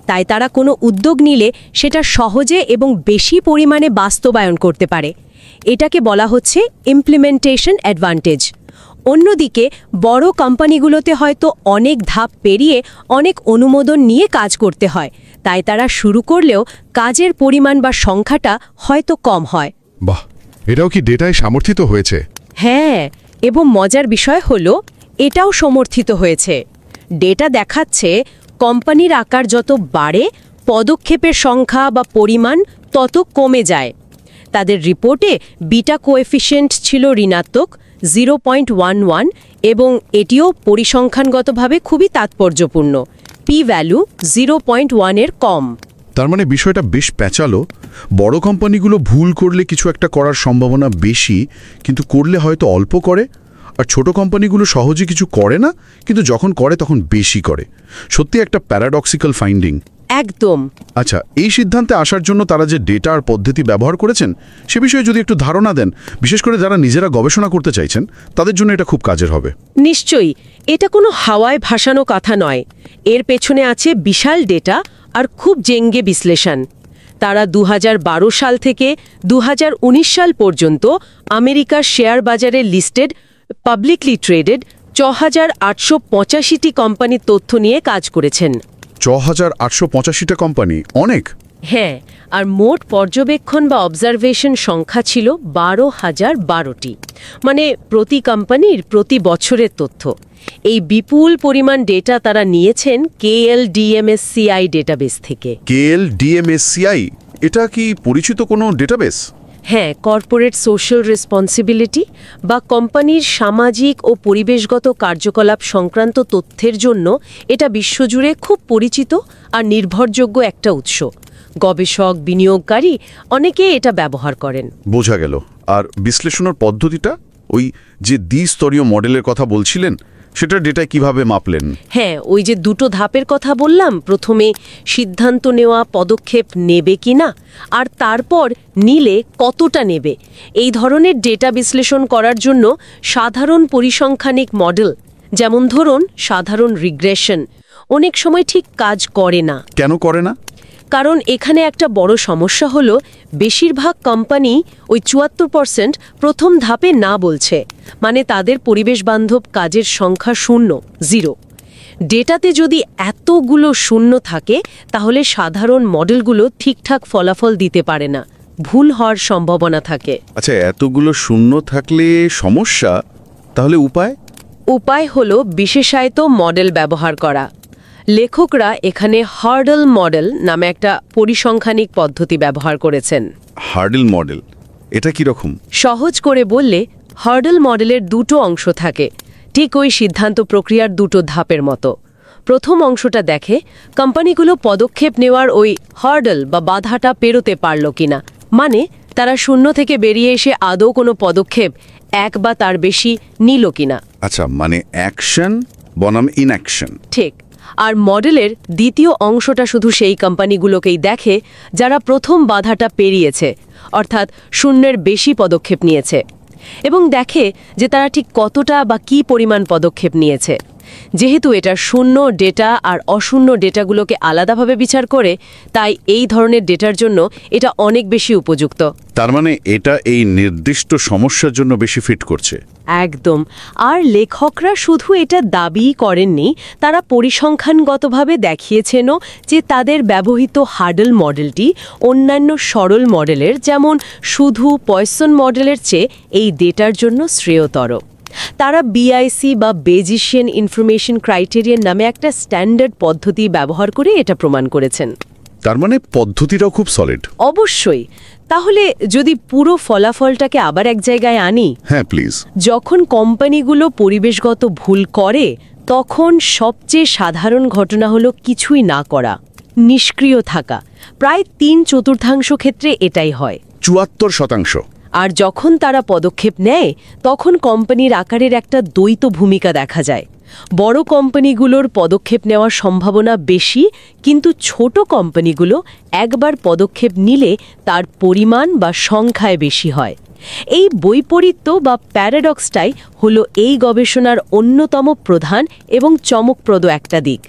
Speaker 5: তাই তারা কোনো উদ্যোগ নিলে সেটা সহজে এবং বেশি পরিমাণে বাস্তবায়ন করতে পারে। এটাকে বলা হচ্ছে ইমপ্লিমেন্টেশন অ্যাডভান্টেজ। অন্যদিকে বড় কোম্পানিগুলোতে হয়তো অনেক ধাপ পেরিয়ে অনেক অনুমোদন নিয়ে কাজ করতে হয়, তাই তারা শুরু করলেও কাজের পরিমাণ বা সংখ্যাটা হয়তো কম হয়।
Speaker 8: বাহ, এটাও কি ডেটায় সমর্থিত হয়েছে?
Speaker 5: হ্যাঁ, এবং মজার বিষয় হলো এটাও সমর্থিত হয়েছে। ডেটা দেখাচ্ছে কোম্পানির আকার যত বাড়ে, পদক্ষেপের সংখ্যা বা পরিমাণ তত কমে যায়। তাদের রিপোর্টে বিটা কোএফিশিয়েন্ট ছিল ঋণাত্মক 0.11, এবং এটিও পরিসংখ্যানগতভাবে খুবই তাৎপর্যপূর্ণ। পি ভ্যালু 0.1 এর কম।
Speaker 7: তার মানে বিষয়টা বেশ প্যাঁচালো। বড় কোম্পানিগুলো ভুল করলে কিছু একটা করার সম্ভাবনা বেশি, কিন্তু করলে হয়তো অল্প করে। আর ছোট কোম্পানিগুলো সহজে কিছু করে না, কিন্তু যখন করে তখন বেশি করে। সত্যি একটা প্যারাডক্সিক্যাল ফাইন্ডিং।
Speaker 5: একদম।
Speaker 7: আচ্ছা, এই সিদ্ধান্তে আসার জন্য তারা যে ডেটা আর পদ্ধতি ব্যবহার করেছেন সে বিষয়ে যদি একটু ধারণা দেন, বিশেষ করে যারা নিজেরা গবেষণা করতে চাইছেন তাদের জন্য এটা খুব কাজের হবে।
Speaker 5: নিশ্চয়ই, এটা কোনো হাওয়ায় ভাসানো কথা নয়। এর পেছনে আছে বিশাল ডেটা আর খুব জেঙ্গে বিশ্লেষণ। তারা 2012 সাল থেকে 2019 সাল পর্যন্ত আমেরিকার শেয়ার বাজারে লিস্টেড, পাবলিকলি ট্রেডেড 6,885টি কোম্পানির তথ্য নিয়ে কাজ করেছেন।
Speaker 7: 6,885টা কোম্পানি, অনেক।
Speaker 5: হ্যাঁ, আর মোট পর্যবেক্ষণ বা অবজারভেশন সংখ্যা ছিল 12,012টি, মানে প্রতি কোম্পানির প্রতি বছরের তথ্য। এই বিপুল পরিমাণ ডেটা তারা নিয়েছেন KLDMSCI ডেটাবেস থেকে।
Speaker 7: KLDMSCI, এটা কি পরিচিত কোনো ডেটাবেস?
Speaker 5: হ্যাঁ, কর্পোরেট সোশ্যাল রেসপন্সিবিলিটি বা কোম্পানির সামাজিক ও পরিবেশগত কার্যকলাপ সংক্রান্ত তথ্যের জন্য এটা বিশ্বজুড়ে খুব পরিচিত আর নির্ভরযোগ্য একটা উৎস। গবেষক, বিনিয়োগকারী অনেকে এটা ব্যবহার করেন।
Speaker 7: বোঝা গেল। আর বিশ্লেষণের পদ্ধতিটা, ওই যে দ্বিস্তরীয় মডেলের কথা বলছিলেন, সেটা ডেটায় কিভাবে মাপলেন?
Speaker 5: হ্যাঁ, ওই যে দুটো ধাপের কথা বললাম, প্রথমে সিদ্ধান্ত নেওয়া পদক্ষেপ নেবে কিনা, আর তারপর নিলে কতটা নেবে। এই ধরনের ডেটা বিশ্লেষণ করার জন্য সাধারণ পরিসংখ্যানিক মডেল, যেমন ধরুন সাধারণ রিগ্রেশন, অনেক সময় ঠিক কাজ করে না।
Speaker 7: কেন করে না?
Speaker 5: কারণ এখানে একটা বড় সমস্যা হলো বেশিরভাগ কোম্পানি ওই 74% প্রথম ধাপে না বলছে, মানে তাদের পরিবেশ বান্ধব কাজের সংখ্যা 0। ডেটাতে যদি এতগুলো শূন্য থাকে তাহলে সাধারণ মডেলগুলো ঠিকঠাক ফলাফল দিতে পারে না, ভুল হওয়ার সম্ভাবনা থাকে।
Speaker 7: আচ্ছা, এতগুলো শূন্য থাকলে সমস্যা, তাহলে উপায়
Speaker 5: হলো বিশেষায়িত মডেল ব্যবহার করা। লেখকরা এখানে হার্ডল মডেল নামে একটা পরিসংখ্যানিক পদ্ধতি ব্যবহার করেছেন।
Speaker 7: হার্ডল মডেল, এটা কি রকম?
Speaker 5: সহজ করে বললে হার্ডল মডেলের দুটো অংশ থাকে, ঠিক ওই সিদ্ধান্ত প্রক্রিয়ার দুটো ধাপের মতো। প্রথম অংশটা দেখে কোম্পানিগুলো পদক্ষেপ নেওয়ার ওই হার্ডল বা বাধাটা পেরোতে পারল কিনা, মানে তারা শূন্য থেকে বেরিয়ে এসে আদৌ কোনো পদক্ষেপ এক বা তার বেশি নিল কিনা।
Speaker 7: আচ্ছা, মানে অ্যাকশন বনাম ইনঅ্যাকশন।
Speaker 5: ঠিক। আর মডেলের দ্বিতীয় অংশটা শুধু সেই কোম্পানিগুলোকেই দেখে যারা প্রথম বাধাটা পেরিয়েছে, অর্থাৎ শূন্যের বেশি পদক্ষেপ নিয়েছে, এবং দেখে যে তারা ঠিক কতটা বা কী পরিমাণ পদক্ষেপ নিয়েছে। যেহেতু এটা শূন্য ডেটা আর অশূন্য ডেটাগুলোকে আলাদাভাবে বিচার করে, তাই এই ধরনের ডেটার জন্য এটা অনেক বেশি উপযুক্ত।
Speaker 4: তার মানে এটা এই নির্দিষ্ট সমস্যার জন্য বেশি ফিট করছে।
Speaker 5: একদম। আর লেখকরা শুধু এটা দাবি করেননি, তারা পরিসংখ্যানগতভাবে দেখিয়েছেনও যে তাদের ব্যবহৃত হার্ডল মডেলটি অন্যান্য সরল মডেলের, যেমন শুধু পয়সন মডেলের চেয়ে এই ডেটার জন্য শ্রেয়তর। তারা BIC বা বেজিশিয়ান ইনফরমেশন ক্রাইটেরিয়ান নামে একটা স্ট্যান্ডার্ড পদ্ধতি ব্যবহার করে এটা প্রমাণ করেছেন।
Speaker 4: তার মানে পদ্ধতিটাও খুব সলিড।
Speaker 5: অবশ্যই। তাহলে যদি পুরো ফলাফলটাকে আবার এক জায়গায় আনি।
Speaker 4: হ্যাঁ প্লিজ।
Speaker 5: যখন কোম্পানিগুলো পরিবেশগত ভুল করে, তখন সবচেয়ে সাধারণ ঘটনা হলো কিছুই না করা, নিষ্ক্রিয় থাকা। প্রায় 3/4 ক্ষেত্রে এটাই হয়।
Speaker 4: 74%।
Speaker 5: আর যখন তারা পদক্ষেপ নেয়, তখন কোম্পানির আকারের একটা দ্বৈত ভূমিকা দেখা যায়। বড় কোম্পানিগুলোর পদক্ষেপ নেওয়ার সম্ভাবনা বেশি, কিন্তু ছোট কোম্পানিগুলো একবার পদক্ষেপ নিলে তার পরিমাণ বা সংখ্যায় বেশি হয়। এই বৈপরীত্য বা প্যারাডক্সটাই হলো এই গবেষণার অন্যতম প্রধান এবং চমকপ্রদ একটা দিক।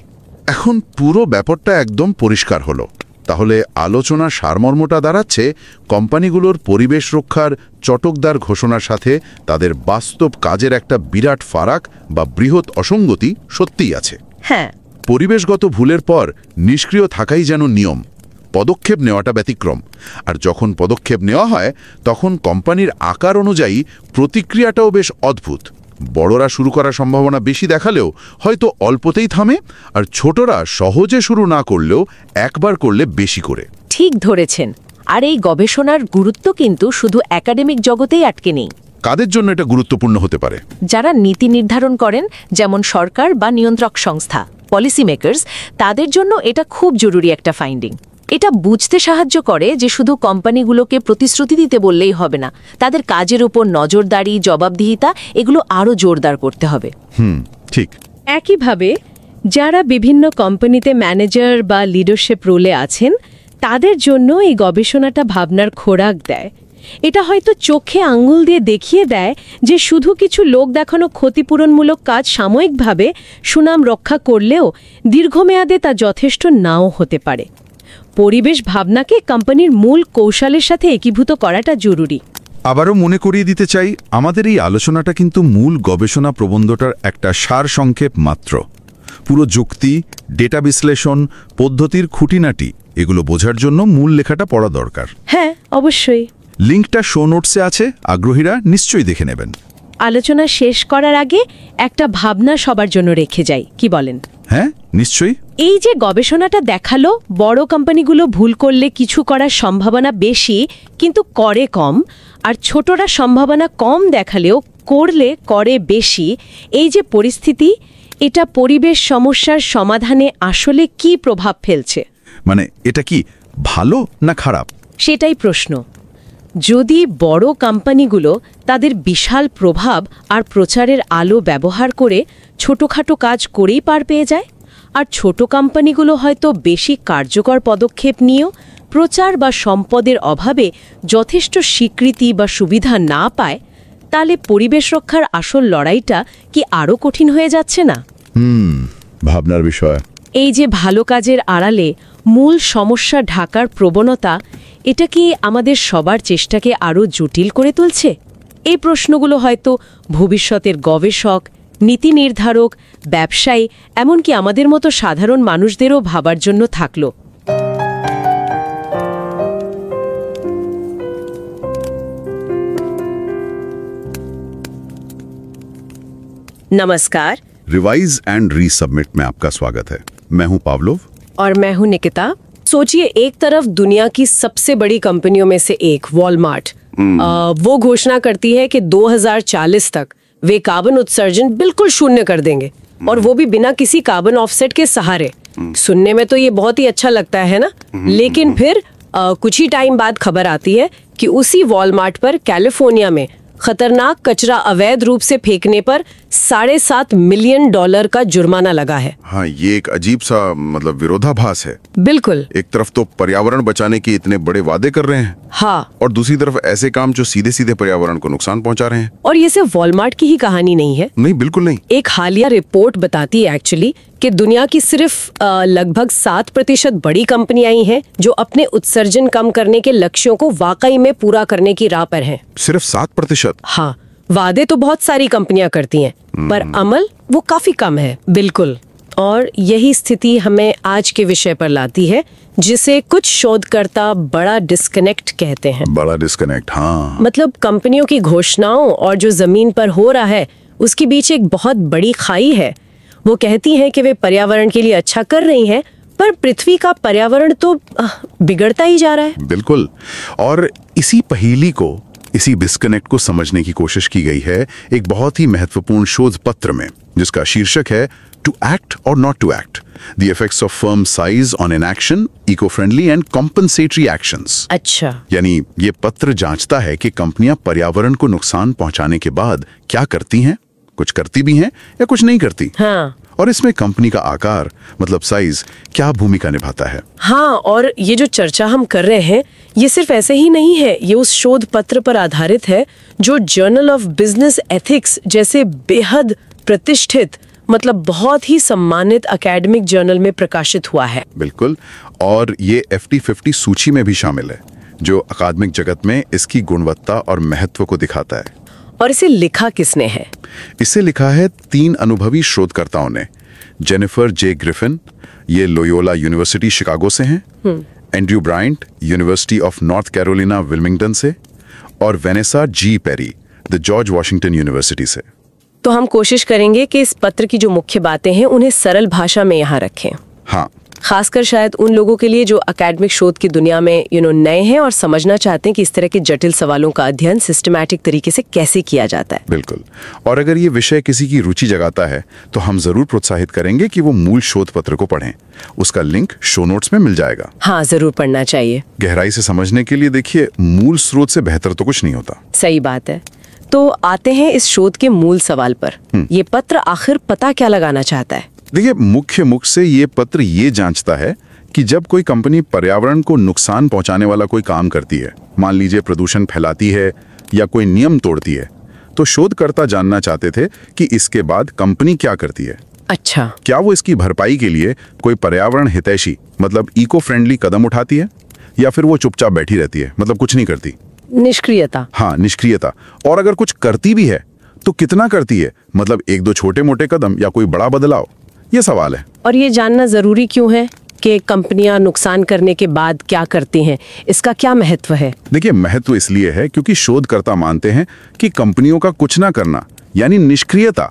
Speaker 4: এখন পুরো ব্যাপারটা একদম পরিষ্কার হলো। তাহলে আলোচনার সারমর্মটা দাঁড়াচ্ছে কোম্পানিগুলোর পরিবেশ রক্ষার চটকদার ঘোষণার সাথে তাদের বাস্তব কাজের একটা বিরাট ফারাক বা বৃহৎ অসঙ্গতি সত্যিই আছে।
Speaker 5: হ্যাঁ,
Speaker 4: পরিবেশগত ভুলের পর নিষ্ক্রিয় থাকাই যেন নিয়ম, পদক্ষেপ নেওয়াটা ব্যতিক্রম। আর যখন পদক্ষেপ নেওয়া হয়, তখন কোম্পানির আকার অনুযায়ী প্রতিক্রিয়াটাও বেশ অদ্ভুত। বড়রা শুরু করার সম্ভাবনা বেশি দেখালেও হয়তো অল্পতেই থামে, আর ছোটরা সহজে শুরু না করলেও একবার করলে বেশি করে।
Speaker 5: ঠিক ধরেছেন। আর এই গবেষণার গুরুত্ব কিন্তু শুধু একাডেমিক জগতেই আটকে নেই।
Speaker 4: কাদের জন্য এটা গুরুত্বপূর্ণ হতে পারে?
Speaker 5: যারা নীতি নির্ধারণ করেন, যেমন সরকার বা নিয়ন্ত্রক সংস্থা, পলিসি মেকার্স, তাদের জন্য এটা খুব জরুরি একটা ফাইন্ডিং। এটা বুঝতে সাহায্য করে যে শুধু কোম্পানিগুলোকে প্রতিশ্রুতি দিতে বললেই হবে না, তাদের কাজের উপর নজরদারি, জবাবদিহিতা এগুলো আরও জোরদার করতে হবে।
Speaker 4: ঠিক।
Speaker 5: একইভাবে যারা বিভিন্ন কোম্পানিতে ম্যানেজার বা লিডারশিপ রোলে আছেন, তাদের জন্য এই গবেষণাটা ভাবনার খোরাক দেয়। এটা হয়তো চোখে আঙুল দিয়ে দেখিয়ে দেয় যে শুধু কিছু লোক দেখানো ক্ষতিপূরণমূলক কাজ সাময়িকভাবে সুনাম রক্ষা করলেও দীর্ঘমেয়াদে তা যথেষ্ট নাও হতে পারে। পরিবেশ ভাবনাকে কোম্পানির মূল কৌশলের সাথে একীভূত করাটা জরুরি।
Speaker 7: আবারও মনে করিয়ে দিতে চাই, আমাদের এই আলোচনাটা কিন্তু মূল গবেষণা প্রবন্ধটার একটা সারসংক্ষেপ মাত্র। পুরো যুক্তি, ডেটা বিশ্লেষণ, পদ্ধতির খুঁটিনাটি এগুলো বোঝার জন্য মূল লেখাটা পড়া দরকার।
Speaker 5: হ্যাঁ, অবশ্যই।
Speaker 7: লিঙ্কটা শো নোটসে আছে, আগ্রহীরা নিশ্চয়ই দেখে নেবেন।
Speaker 5: আলোচনা শেষ করার আগে একটা ভাবনা সবার জন্য রেখে যাই, কি বলেন?
Speaker 7: হ্যাঁ, নিশ্চয়ই।
Speaker 5: এই যে গবেষণাটা দেখালো বড় কোম্পানিগুলো ভুল করলে কিছু করার সম্ভাবনা বেশি কিন্তু করে কম, আর ছোটরা সম্ভাবনা কম দেখালেও করলে করে বেশি, এই যে পরিস্থিতি, এটা পরিবেশ সমস্যার সমাধানে আসলে কি প্রভাব ফেলছে?
Speaker 7: মানে এটা কি ভালো না খারাপ?
Speaker 5: সেটাই প্রশ্ন। যদি বড় কোম্পানিগুলো তাদের বিশাল প্রভাব আর প্রচারের আলো ব্যবহার করে ছোটখাটো কাজ করেই পার পেয়ে যায়, আর ছোট কোম্পানিগুলো হয়তো বেশি কার্যকর পদক্ষেপ নিয়েও প্রচার বা সম্পদের অভাবে যথেষ্ট স্বীকৃতি বা সুবিধা না পায়, তাহলে পরিবেশ রক্ষার আসল লড়াইটা কি আরও কঠিন হয়ে যাচ্ছে না?
Speaker 4: ভাবনার বিষয়।
Speaker 5: এই যে ভালো কাজের আড়ালে মূল সমস্যা ঢাকার প্রবণতা, এটা কি আমাদের সবার চেষ্টাকে আরও জটিল করে তুলছে? এই প্রশ্নগুলো হয়তো ভবিষ্যতের গবেষক, নীতি নির্ধারক, ব্যবসায়ী, এমনকি আমাদের মতো সাধারণ মানুষদেরও ভাবার জন্য থাকলো। नमस्कार।
Speaker 4: रिवाइज एंड रीसबमिट में आपका स्वागत है। मैं हूं पावलोव
Speaker 5: और मैं हूं निकिता। सोचिए, एक तरफ दुनिया की सबसे बड़ी कंपनियों में से एक वॉलमार्ट, वो घोषणा करती है कि 2040 तक वे कार्बन उत्सर्जन बिल्कुल शून्य कर देंगे, और वो भी बिना किसी कार्बन ऑफसेट के सहारे। सुनने में तो ये बहुत ही अच्छा लगता है ना, लेकिन फिर कुछ ही टाइम बाद खबर आती है कि उसी वॉलमार्ट पर कैलिफोर्निया में खतरनाक कचरा अवैध रूप से फेंकने पर $7.5 मिलियन का जुर्माना लगा है।
Speaker 4: हाँ, ये एक अजीब सा मतलब विरोधाभास है।
Speaker 5: बिल्कुल।
Speaker 4: एक तरफ तो पर्यावरण बचाने के इतने बड़े वादे कर रहे हैं,
Speaker 5: हाँ,
Speaker 4: और दूसरी तरफ ऐसे काम जो सीधे सीधे पर्यावरण को नुकसान पहुंचा रहे हैं।
Speaker 5: और ये सिर्फ वॉलमार्ट की ही कहानी नहीं है।
Speaker 4: नहीं, बिल्कुल नहीं।
Speaker 5: एक हालिया रिपोर्ट बताती है एक्चुअली कि दुनिया की सिर्फ लगभग 7% बड़ी कंपनियां ही हैं जो अपने उत्सर्जन कम करने के लक्ष्यों को वाकई में पूरा करने की राह पर हैं।
Speaker 4: सिर्फ 7%?
Speaker 5: हाँ, वादे तो बहुत सारी कंपनियां करती हैं, पर अमल वो काफी कम है। बिल्कुल। और यही स्थिति हमें आज के विषय पर लाती है, जिसे कुछ शोधकर्ता बड़ा डिस्कनेक्ट कहते हैं।
Speaker 4: बड़ा डिस्कनेक्ट, हाँ।
Speaker 5: मतलब कंपनियों की घोषणाओं और जो जमीन पर हो रहा है उसके बीच एक बहुत बड़ी खाई है। वो कहती हैं कि वे पर्यावरण के लिए अच्छा कर रही हैं, पर पृथ्वी का पर्यावरण तो बिगड़ता ही जा रहा है।
Speaker 4: बिल्कुल। और इसी पहेली को, इसी डिस्कनेक्ट को समझने की कोशिश की गई है एक बहुत ही महत्वपूर्ण शोध पत्र में, जिसका शीर्षक है टू एक्ट और not to act, the effects of firm size on inaction, eco friendly and compensatory actions.
Speaker 5: अच्छा।
Speaker 4: यानी ये पत्र जांचता है कि कंपनियां पर्यावरण को नुकसान पहुंचाने के बाद क्या करती हैं, कुछ करती भी हैं या कुछ नहीं करती।
Speaker 5: हाँ।
Speaker 4: और इसमें कंपनी का आकार मतलब साइज क्या भूमिका निभाता है।
Speaker 5: हाँ, और ये जो चर्चा हम कर रहे हैं ये सिर्फ ऐसे ही नहीं है, ये उस शोध पत्र पर आधारित है जो जर्नल ऑफ बिजनेस एथिक्स जैसे बेहद प्रतिष्ठित मतलब बहुत ही सम्मानित एकेडमिक जर्नल में प्रकाशित हुआ है।
Speaker 4: बिल्कुल। और ये FT50 सूची में भी शामिल है, जो अकादमिक जगत में इसकी गुणवत्ता और महत्व को दिखाता है।
Speaker 5: और इसे लिखा किसने है?
Speaker 4: इसे लिखा है 3 अनुभवी शोधकर्ताओं ने। जेनिफर जे ग्रिफिन, ये लोयोला यूनिवर्सिटी शिकागो से हैं, Andrew Bryant, University of North Carolina Wilmington से, और Vanessa G Perry, the George Washington University से।
Speaker 5: तो हम कोशिश करेंगे कि इस पत्र की जो मुख्य बातें हैं उन्हें सरल भाषा में यहाँ रखें।
Speaker 4: हाँ,
Speaker 5: खासकर शायद उन लोगों के लिए जो अकेडमिक शोध की दुनिया में नए हैं और समझना चाहते हैं कि इस तरह के जटिल सवालों का अध्ययन सिस्टमैटिक तरीके से कैसे किया जाता है।
Speaker 4: बिल्कुल। और अगर ये विषय किसी की रुचि जगाता है तो हम जरूर प्रोत्साहित करेंगे कि वो मूल शोध पत्र को पढ़ें। उसका लिंक शो नोट्स में मिल जाएगा।
Speaker 5: हाँ, जरूर पढ़ना चाहिए।
Speaker 4: गहराई से समझने के लिए देखिए, मूल स्रोत से बेहतर तो कुछ नहीं होता।
Speaker 5: सही बात है। तो आते हैं इस शोध के मूल सवाल पर। ये पत्र आखिर पता क्या लगाना चाहता है?
Speaker 4: देखिए, मुख्य मुख से ये पत्र ये जांचता है कि जब कोई कंपनी पर्यावरण को नुकसान पहुंचाने वाला कोई काम करती है, मान लीजिए प्रदूषण फैलाती है या कोई नियम तोड़ती है, तो शोधकर्ता जानना चाहते थे कि इसके बाद कंपनी क्या करती है।
Speaker 5: अच्छा।
Speaker 4: क्या वो इसकी भरपाई के लिए कोई पर्यावरण हितैषी मतलब इको फ्रेंडली कदम उठाती है, या फिर वो चुपचाप बैठी रहती है मतलब कुछ नहीं करती।
Speaker 5: निष्क्रियता।
Speaker 4: हाँ, निष्क्रियता। और अगर कुछ करती भी है तो कितना करती है, मतलब 1-2 छोटे मोटे कदम या कोई बड़ा बदलाव, ये सवाल है।
Speaker 5: और ये जानना जरूरी क्यों है कि कंपनियां नुकसान करने के बाद क्या करती हैं? इसका क्या महत्व है?
Speaker 4: देखिए, महत्व इसलिए है क्योंकि शोधकर्ता मानते हैं कि कंपनियों का कुछ ना करना यानी निष्क्रियता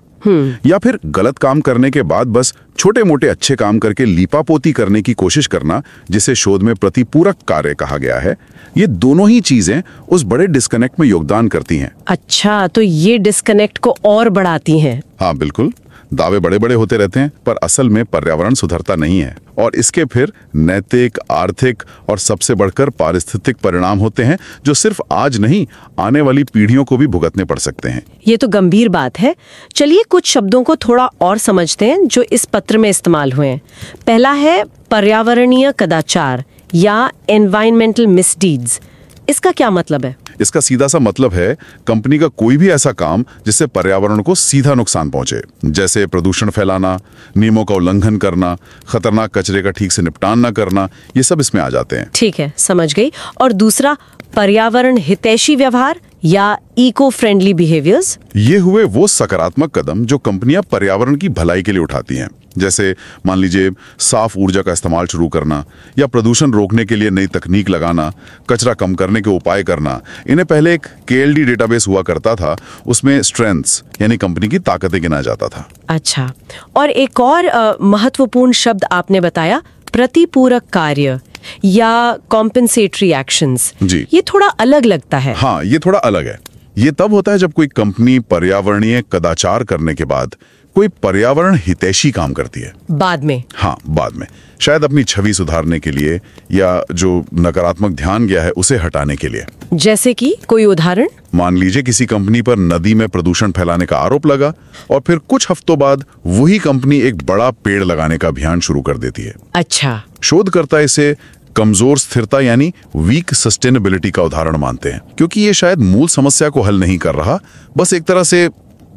Speaker 4: या फिर गलत काम करने के बाद बस छोटे मोटे अच्छे काम करके लीपापोती करने की कोशिश करना, जिसे शोध में प्रतिपूरक कार्य कहा गया है, ये दोनों ही चीजें उस बड़े डिस्कनेक्ट में योगदान करती हैं।
Speaker 5: अच्छा, तो ये डिस्कनेक्ट को और बढ़ाती हैं।
Speaker 4: हाँ, बिल्कुल। दावे बड़े बड़े होते रहते हैं, पर असल में पर्यावरण सुधरता नहीं है, और इसके फिर नैतिक, आर्थिक और सबसे बढ़कर पारिस्थितिक परिणाम होते हैं, जो सिर्फ आज नहीं, आने वाली पीढ़ियों को भी भुगतने पड़ सकते हैं।
Speaker 5: ये तो गंभीर बात है। चलिए कुछ शब्दों को थोड़ा और समझते हैं जो इस पत्र में इस्तेमाल हुए हैं। पहला है पर्यावरणीय कदाचार या एनवायरमेंटल मिसडीड्स। इसका क्या मतलब है?
Speaker 4: इसका सीधा सा मतलब है कंपनी का कोई भी ऐसा काम जिससे पर्यावरण को सीधा नुकसान पहुंचे, जैसे प्रदूषण फैलाना, नियमों का उल्लंघन करना, खतरनाक कचरे का ठीक से निपटान न करना, ये सब इसमें आ जाते हैं।
Speaker 5: ठीक है, समझ गई। और दूसरा, पर्यावरण हितैषी व्यवहार या इको फ्रेंडली बिहेवियर्स।
Speaker 4: ये हुए वो सकारात्मक कदम जो कंपनियां पर्यावरण की भलाई के लिए उठाती हैं, जैसे मान लीजिए साफ ऊर्जा का इस्तेमाल शुरू करना या प्रदूषण रोकने के लिए नई तकनीक लगाना, कचरा कम करने के उपाय करना। इन्हें पहले एक KLD डेटाबेस हुआ करता था, उसमें स्ट्रेंथ्स यानी कंपनी की ताकतें गिना जाता था।
Speaker 5: अच्छा, और एक और महत्वपूर्ण शब्द आपने बताया, प्रतिपूरक कार्य या कॉम्पेंसेटरी एक्शंस।
Speaker 4: जी,
Speaker 5: ये थोड़ा अलग लगता है।
Speaker 4: हाँ, ये थोड़ा अलग है। ये तब होता है जब कोई कंपनी पर्यावरणीय कदाचार करने के बाद कोई पर्यावरण हितैषी काम करती है।
Speaker 5: बाद में?
Speaker 4: हाँ, बाद में, शायद अपनी छवि सुधारने के लिए या जो नकारात्मक ध्यान गया है उसे हटाने के लिए।
Speaker 5: जैसे कि कोई उदाहरण?
Speaker 4: मान लीजिए किसी कंपनी पर नदी में प्रदूषण फैलाने का आरोप लगा और फिर कुछ हफ्तों बाद वही कंपनी एक बड़ा पेड़ लगाने का अभियान शुरू कर देती है।
Speaker 5: अच्छा।
Speaker 4: शोधकर्ता इसे कमजोर स्थिरता यानी वीक सस्टेनेबिलिटी का उदाहरण मानते हैं, क्योंकि ये शायद मूल समस्या को हल नहीं कर रहा, बस एक तरह से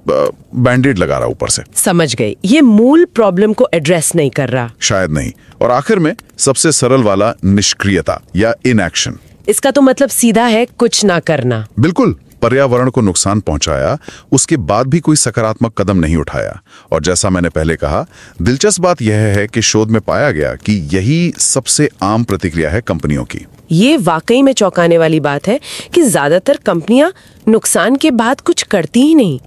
Speaker 4: बैंडेड लगा रहा ऊपर से।
Speaker 5: समझ गई, ये मूल प्रॉब्लम को एड्रेस नहीं कर रहा।
Speaker 4: शायद नहीं। और आखिर में सबसे सरल वाला, निष्क्रियता या इनएक्शन।
Speaker 5: इसका तो मतलब सीधा है कुछ ना करना।
Speaker 4: बिल्कुल। पर्यावरण को नुकसान पहुंचाया, उसके बाद भी कोई सकारात्मक कदम नहीं उठाया। और जैसा मैंने पहले कहा, दिलचस्प बात यह है कि शोध में पाया गया कि यही सबसे आम प्रतिक्रिया है कंपनियों की।
Speaker 5: ये वाकई में चौंकाने वाली बात है कि ज्यादातर कंपनियां नुकसान के बाद कुछ करती ही नहीं।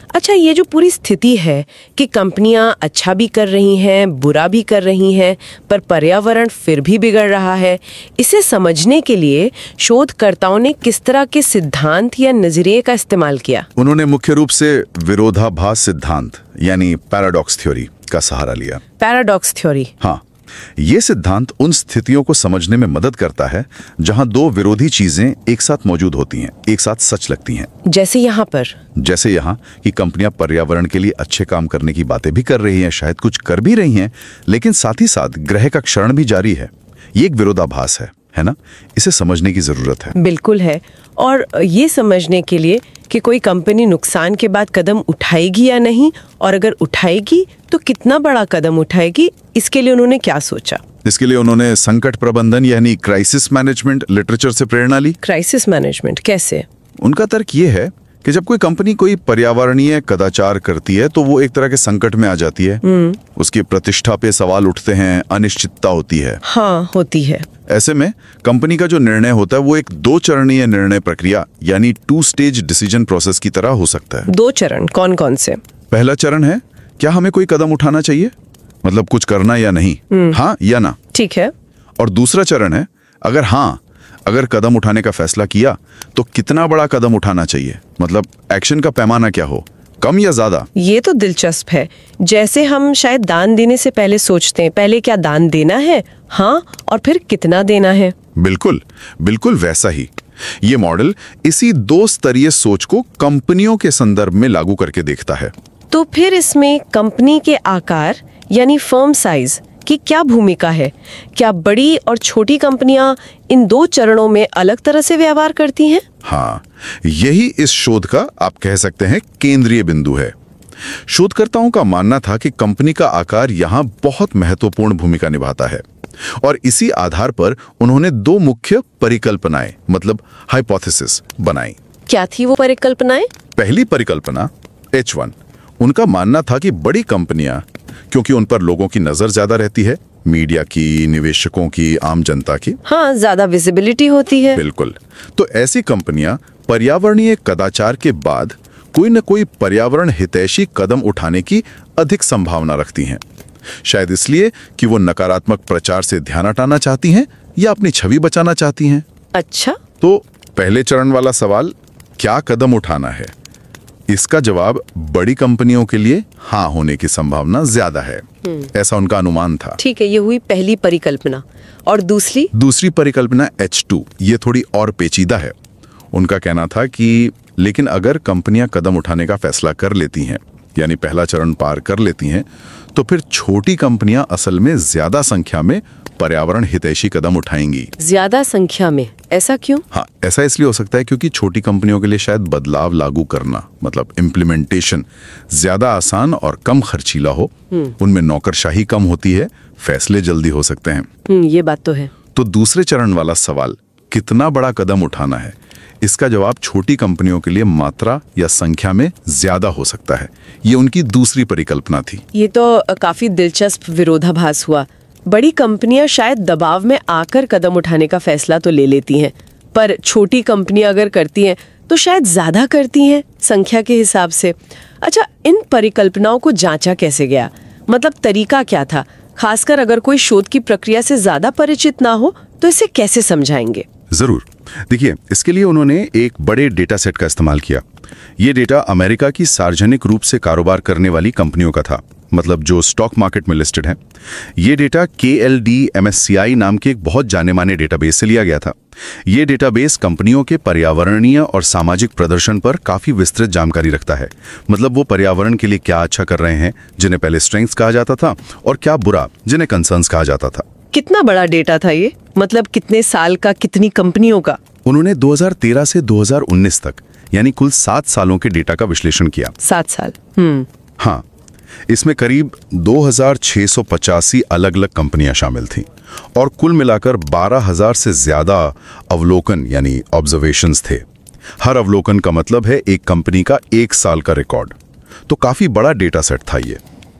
Speaker 5: अच्छा, ये जो पूरी स्थिति है कि कंपनियां अच्छा भी कर रही हैं, बुरा भी कर रही हैं, पर पर्यावरण फिर भी बिगड़ रहा है, इसे समझने के लिए शोधकर्ताओं ने किस तरह के सिद्धांत या नजरिए का इस्तेमाल किया?
Speaker 4: उन्होंने मुख्य रूप से विरोधाभास सिद्धांत यानी पैराडॉक्स थ्योरी का सहारा लिया।
Speaker 5: Paradox theory?
Speaker 4: हाँ, ये सिद्धांत उन स्थितियों को समझने में मदद करता है जहां दो विरोधी चीजें एक साथ मौजूद होती हैं, एक साथ सच लगती हैं।
Speaker 5: जैसे यहाँ पर?
Speaker 4: जैसे यहाँ कि कंपनियां पर्यावरण के लिए अच्छे काम करने की बातें भी कर रही हैं, शायद कुछ कर भी रही हैं, लेकिन साथ ही साथ ग्रह का क्षरण भी जारी है। ये एक विरोधाभास है ना? इसे समझने की जरूरत है।
Speaker 5: बिल्कुल है। और ये समझने के लिए कि कोई कंपनी नुकसान के बाद कदम उठाएगी या नहीं, और अगर उठाएगी तो कितना बड़ा कदम उठाएगी, इसके लिए उन्होंने क्या सोचा?
Speaker 4: इसके लिए उन्होंने संकट प्रबंधन यानी क्राइसिस मैनेजमेंट लिटरेचर से प्रेरणा ली।
Speaker 5: क्राइसिस मैनेजमेंट कैसे?
Speaker 4: उनका तर्क ये है कि जब कोई कंपनी कोई पर्यावरणीय कदाचार करती है तो वो एक तरह के संकट में आ जाती है। उसकी प्रतिष्ठा पे सवाल उठते हैं, अनिश्चितता होती है।
Speaker 5: हाँ, होती है।
Speaker 4: ऐसे में कंपनी का जो निर्णय होता है वो एक 2 चरणीय निर्णय प्रक्रिया यानी 2 स्टेज डिसीजन प्रोसेस की तरह हो सकता है।
Speaker 5: 2 चरण कौन कौन से?
Speaker 4: पहला चरण है, क्या हमें कोई कदम उठाना चाहिए, मतलब कुछ करना या नहीं, हाँ या ना।
Speaker 5: ठीक है।
Speaker 4: और दूसरा चरण है, अगर कदम उठाने का फैसला किया तो कितना बड़ा कदम उठाना चाहिए, मतलब एक्शन का पैमाना क्या हो, कम या ज्यादा।
Speaker 5: ये तो दिलचस्प है। जैसे हम शायद दान देने से पहले सोचते हैं, पहले क्या दान देना है, हाँ, और फिर कितना देना है।
Speaker 4: बिल्कुल बिल्कुल वैसा ही। ये मॉडल इसी 2 स्तरीय सोच को कंपनियों के संदर्भ में लागू करके देखता है।
Speaker 5: तो फिर इसमें कंपनी के आकार यानी फर्म साइज की क्या भूमिका है? क्या बड़ी और छोटी कंपनियां इन 2 चरणों में अलग तरह से व्यवहार करती हैं?
Speaker 4: हाँ, यही इस शोध का आप कह सकते हैं केंद्रीय बिंदु है। शोधकर्ताओं का मानना था कि कंपनी का आकार यहाँ बहुत महत्वपूर्ण भूमिका निभाता है, और इसी आधार पर उन्होंने 2 मुख्य परिकल्पनाएं मतलब हाइपोथेसिस बनाई।
Speaker 5: क्या थी वो परिकल्पनाएं?
Speaker 4: पहली परिकल्पना H1, उनका मानना था कि बड़ी कंपनियां, क्योंकि उन पर लोगों की नजर ज्यादा रहती है, मीडिया की, निवेशकों की, आम जनता की,
Speaker 5: हाँ, ज्यादा विजिबिलिटी होती है।
Speaker 4: बिल्कुल, तो ऐसी कंपनियां पर्यावरणीय कदाचार के बाद कोई न कोई पर्यावरण हितैषी कदम उठाने की अधिक संभावना रखती हैं। शायद इसलिए कि वो नकारात्मक प्रचार से ध्यान हटाना चाहती हैं या अपनी छवि बचाना चाहती हैं।
Speaker 5: अच्छा,
Speaker 4: तो पहले चरण वाला सवाल, क्या कदम उठाना है, इसका जवाब बड़ी कंपनियों के लिए हाँ होने की संभावना ज्यादा है, ऐसा उनका अनुमान था।
Speaker 5: ठीक है, ये हुई पहली परिकल्पना। और दूसरी
Speaker 4: परिकल्पना H2, ये थोड़ी और पेचीदा है। उनका कहना था कि लेकिन अगर कंपनियां कदम उठाने का फैसला कर लेती हैं, यानी पहला चरण पार कर लेती हैं, तो फिर छोटी कंपनियां असल में ज्यादा संख्या में पर्यावरण हितैषी कदम उठाएंगी।
Speaker 5: ज्यादा संख्या में? ऐसा क्यों?
Speaker 4: हाँ, ऐसा इसलिए हो सकता है क्योंकि छोटी कंपनियों के लिए शायद बदलाव लागू करना, मतलब इम्प्लीमेंटेशन, ज्यादा आसान और कम खर्चीला हो। उनमें नौकरशाही कम होती है, फैसले जल्दी हो सकते हैं।
Speaker 5: ये बात तो है।
Speaker 4: तो दूसरे चरण वाला सवाल, कितना बड़ा कदम उठाना है, इसका जवाब छोटी कंपनियों के लिए मात्रा या संख्या में ज्यादा हो सकता है। ये उनकी दूसरी परिकल्पना थी।
Speaker 5: ये तो काफी दिलचस्प विरोधाभास हुआ। बड़ी कंपनियां शायद दबाव में आकर कदम उठाने का फैसला तो ले लेती हैं, पर छोटी कंपनियां अगर करती हैं तो शायद ज्यादा करती हैं संख्या के हिसाब से। अच्छा, इन परिकल्पनाओं को जांचा कैसे गया, मतलब तरीका क्या था? खासकर अगर कोई शोध की प्रक्रिया से ज्यादा परिचित ना हो तो इसे कैसे समझाएंगे?
Speaker 4: जरूर। देखिए, इसके लिए उन्होंने एक बड़े डेटा सेट का इस्तेमाल किया। ये डेटा अमेरिका की सार्वजनिक रूप से कारोबार करने वाली कंपनियों का था, मतलब जो स्टॉक मार्केट में लिस्टेड है। ये डेटा KLD MSCI नाम के एक बहुत जाने माने डेटाबेस से लिया गया था। ये डेटाबेस कंपनियों के पर्यावरणीय और सामाजिक प्रदर्शन पर काफी विस्तृत जानकारी रखता है। मतलब वो पर्यावरण के लिए क्या अच्छा कर रहे हैं, जिन्हें पहले स्ट्रेंथ्स कहा जाता था, और क्या बुरा, जिन्हें कंसर्न्स कहा जाता था।
Speaker 5: कितना बड़ा डेटा था ये? मतलब कितने साल का, कितनी कंपनियों का?
Speaker 4: उन्होंने 2013 से 2019 तक यानी कुल 7 सालों के डेटा का विश्लेषण किया।
Speaker 5: 7 साल।
Speaker 4: हाँ, इसमें करीब 2685 अलग अलग कंपनियां शामिल थीं और कुल मिलाकर 12,000 से ज्यादा अवलोकन यानी ऑब्जर्वेशंस थे। हर अवलोकन का मतलब है एक कंपनी का 1 साल का रिकॉर्ड। तो काफी बड़ा डेटा सेट था ये।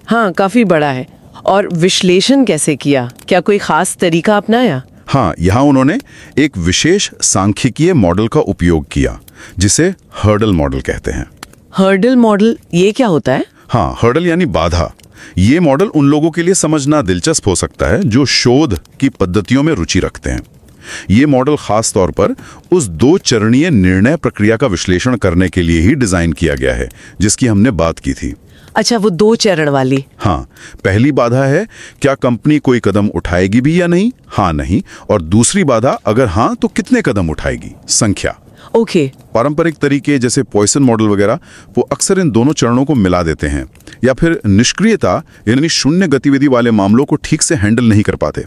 Speaker 5: हाँ, काफी बड़ा है। और विश्लेषण कैसे किया? क्या कोई खास तरीका अपनाया?
Speaker 4: हाँ, यहाँ उन्होंने एक विशेष सांख्यिकीय मॉडल का उपयोग किया, जिसे हर्डल मॉडल कहते हैं।
Speaker 5: हर्डल मॉडल, ये क्या होता है?
Speaker 4: हाँ, हर्डल यानी बाधा। ये मॉडल उन लोगों के लिए समझना दिलचस्प हो सकता है जो शोध की पद्धतियों में रुचि रखते हैं। ये मॉडल खास तौर पर उस 2 चरणीय निर्णय प्रक्रिया का विश्लेषण करने के लिए ही डिजाइन किया गया है, जिसकी हमने बात की थी।
Speaker 5: अच्छा, वो 2 चरण वाली।
Speaker 4: हाँ, पहली बाधा है क्या कंपनी कोई कदम उठाएगी भी या नहीं, हाँ नहीं, और दूसरी बाधा अगर हाँ तो कितने कदम उठाएगी, संख्या।
Speaker 5: ओके।
Speaker 4: पारंपरिक तरीके जैसे पॉइसन मॉडल वगैरह वो अक्सर इन दोनों चरणों को मिला देते हैं, या फिर निष्क्रियता यानी शून्य गतिविधि वाले मामलों को ठीक से हैंडल नहीं कर पाते।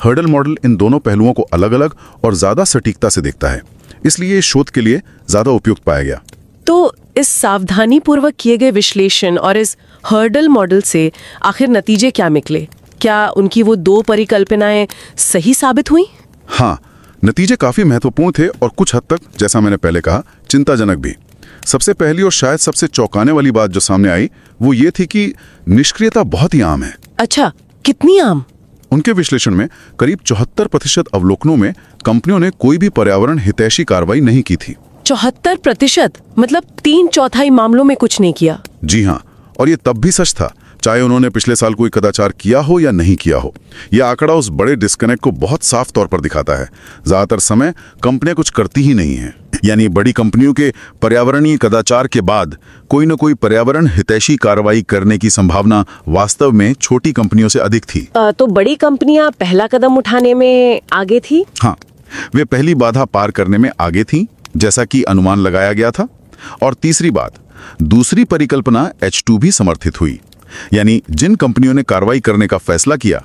Speaker 4: हर्डल मॉडल इन दोनों पहलुओं को अलग अलग और ज्यादा सटीकता से देखता है, इसलिए इस शोध के लिए ज्यादा उपयुक्त पाया गया।
Speaker 5: तो इस सावधानी पूर्वक किए गए विश्लेषण और इस हर्डल मॉडल से आखिर नतीजे क्या निकले? क्या उनकी वो 2 परिकल्पनाएं सही साबित हुई?
Speaker 4: हाँ, नतीजे काफी महत्वपूर्ण थे और कुछ हद तक, जैसा मैंने पहले कहा, चिंताजनक भी। सबसे पहली और शायद सबसे चौंकाने वाली बात जो सामने आई वो ये थी कि निष्क्रियता बहुत ही आम है।
Speaker 5: अच्छा, कितनी आम?
Speaker 4: उनके विश्लेषण में करीब 74% अवलोकनों में कंपनियों ने कोई भी पर्यावरण हितैषी कार्रवाई नहीं की थी।
Speaker 5: 74%? मतलब 3/4 मामलों में कुछ नहीं किया?
Speaker 4: जी हाँ, और ये तब भी सच था चाहे उन्होंने पिछले साल कोई कदाचार किया हो या नहीं किया हो। यह आंकड़ा उस बड़े डिस्कनेक्ट को बहुत साफ तौर पर दिखाता है। ज्यादातर समय कंपनियां कुछ करती ही नहीं हैं, यानी बड़ी कंपनियों के पर्यावरणीय कदाचार के बाद कोई न कोई पर्यावरण हितैषी कार्रवाई करने की संभावना वास्तव में छोटी कंपनियों से अधिक थी।
Speaker 5: तो बड़ी कंपनियां पहला कदम उठाने में आगे थी?
Speaker 4: हाँ, वे पहली बाधा पार करने में आगे थी, जैसा कि अनुमान लगाया गया था। और तीसरी बात, दूसरी परिकल्पना H2 भी समर्थित हुई, यानी जिन कंपनियों ने कार्रवाई करने का फैसला किया,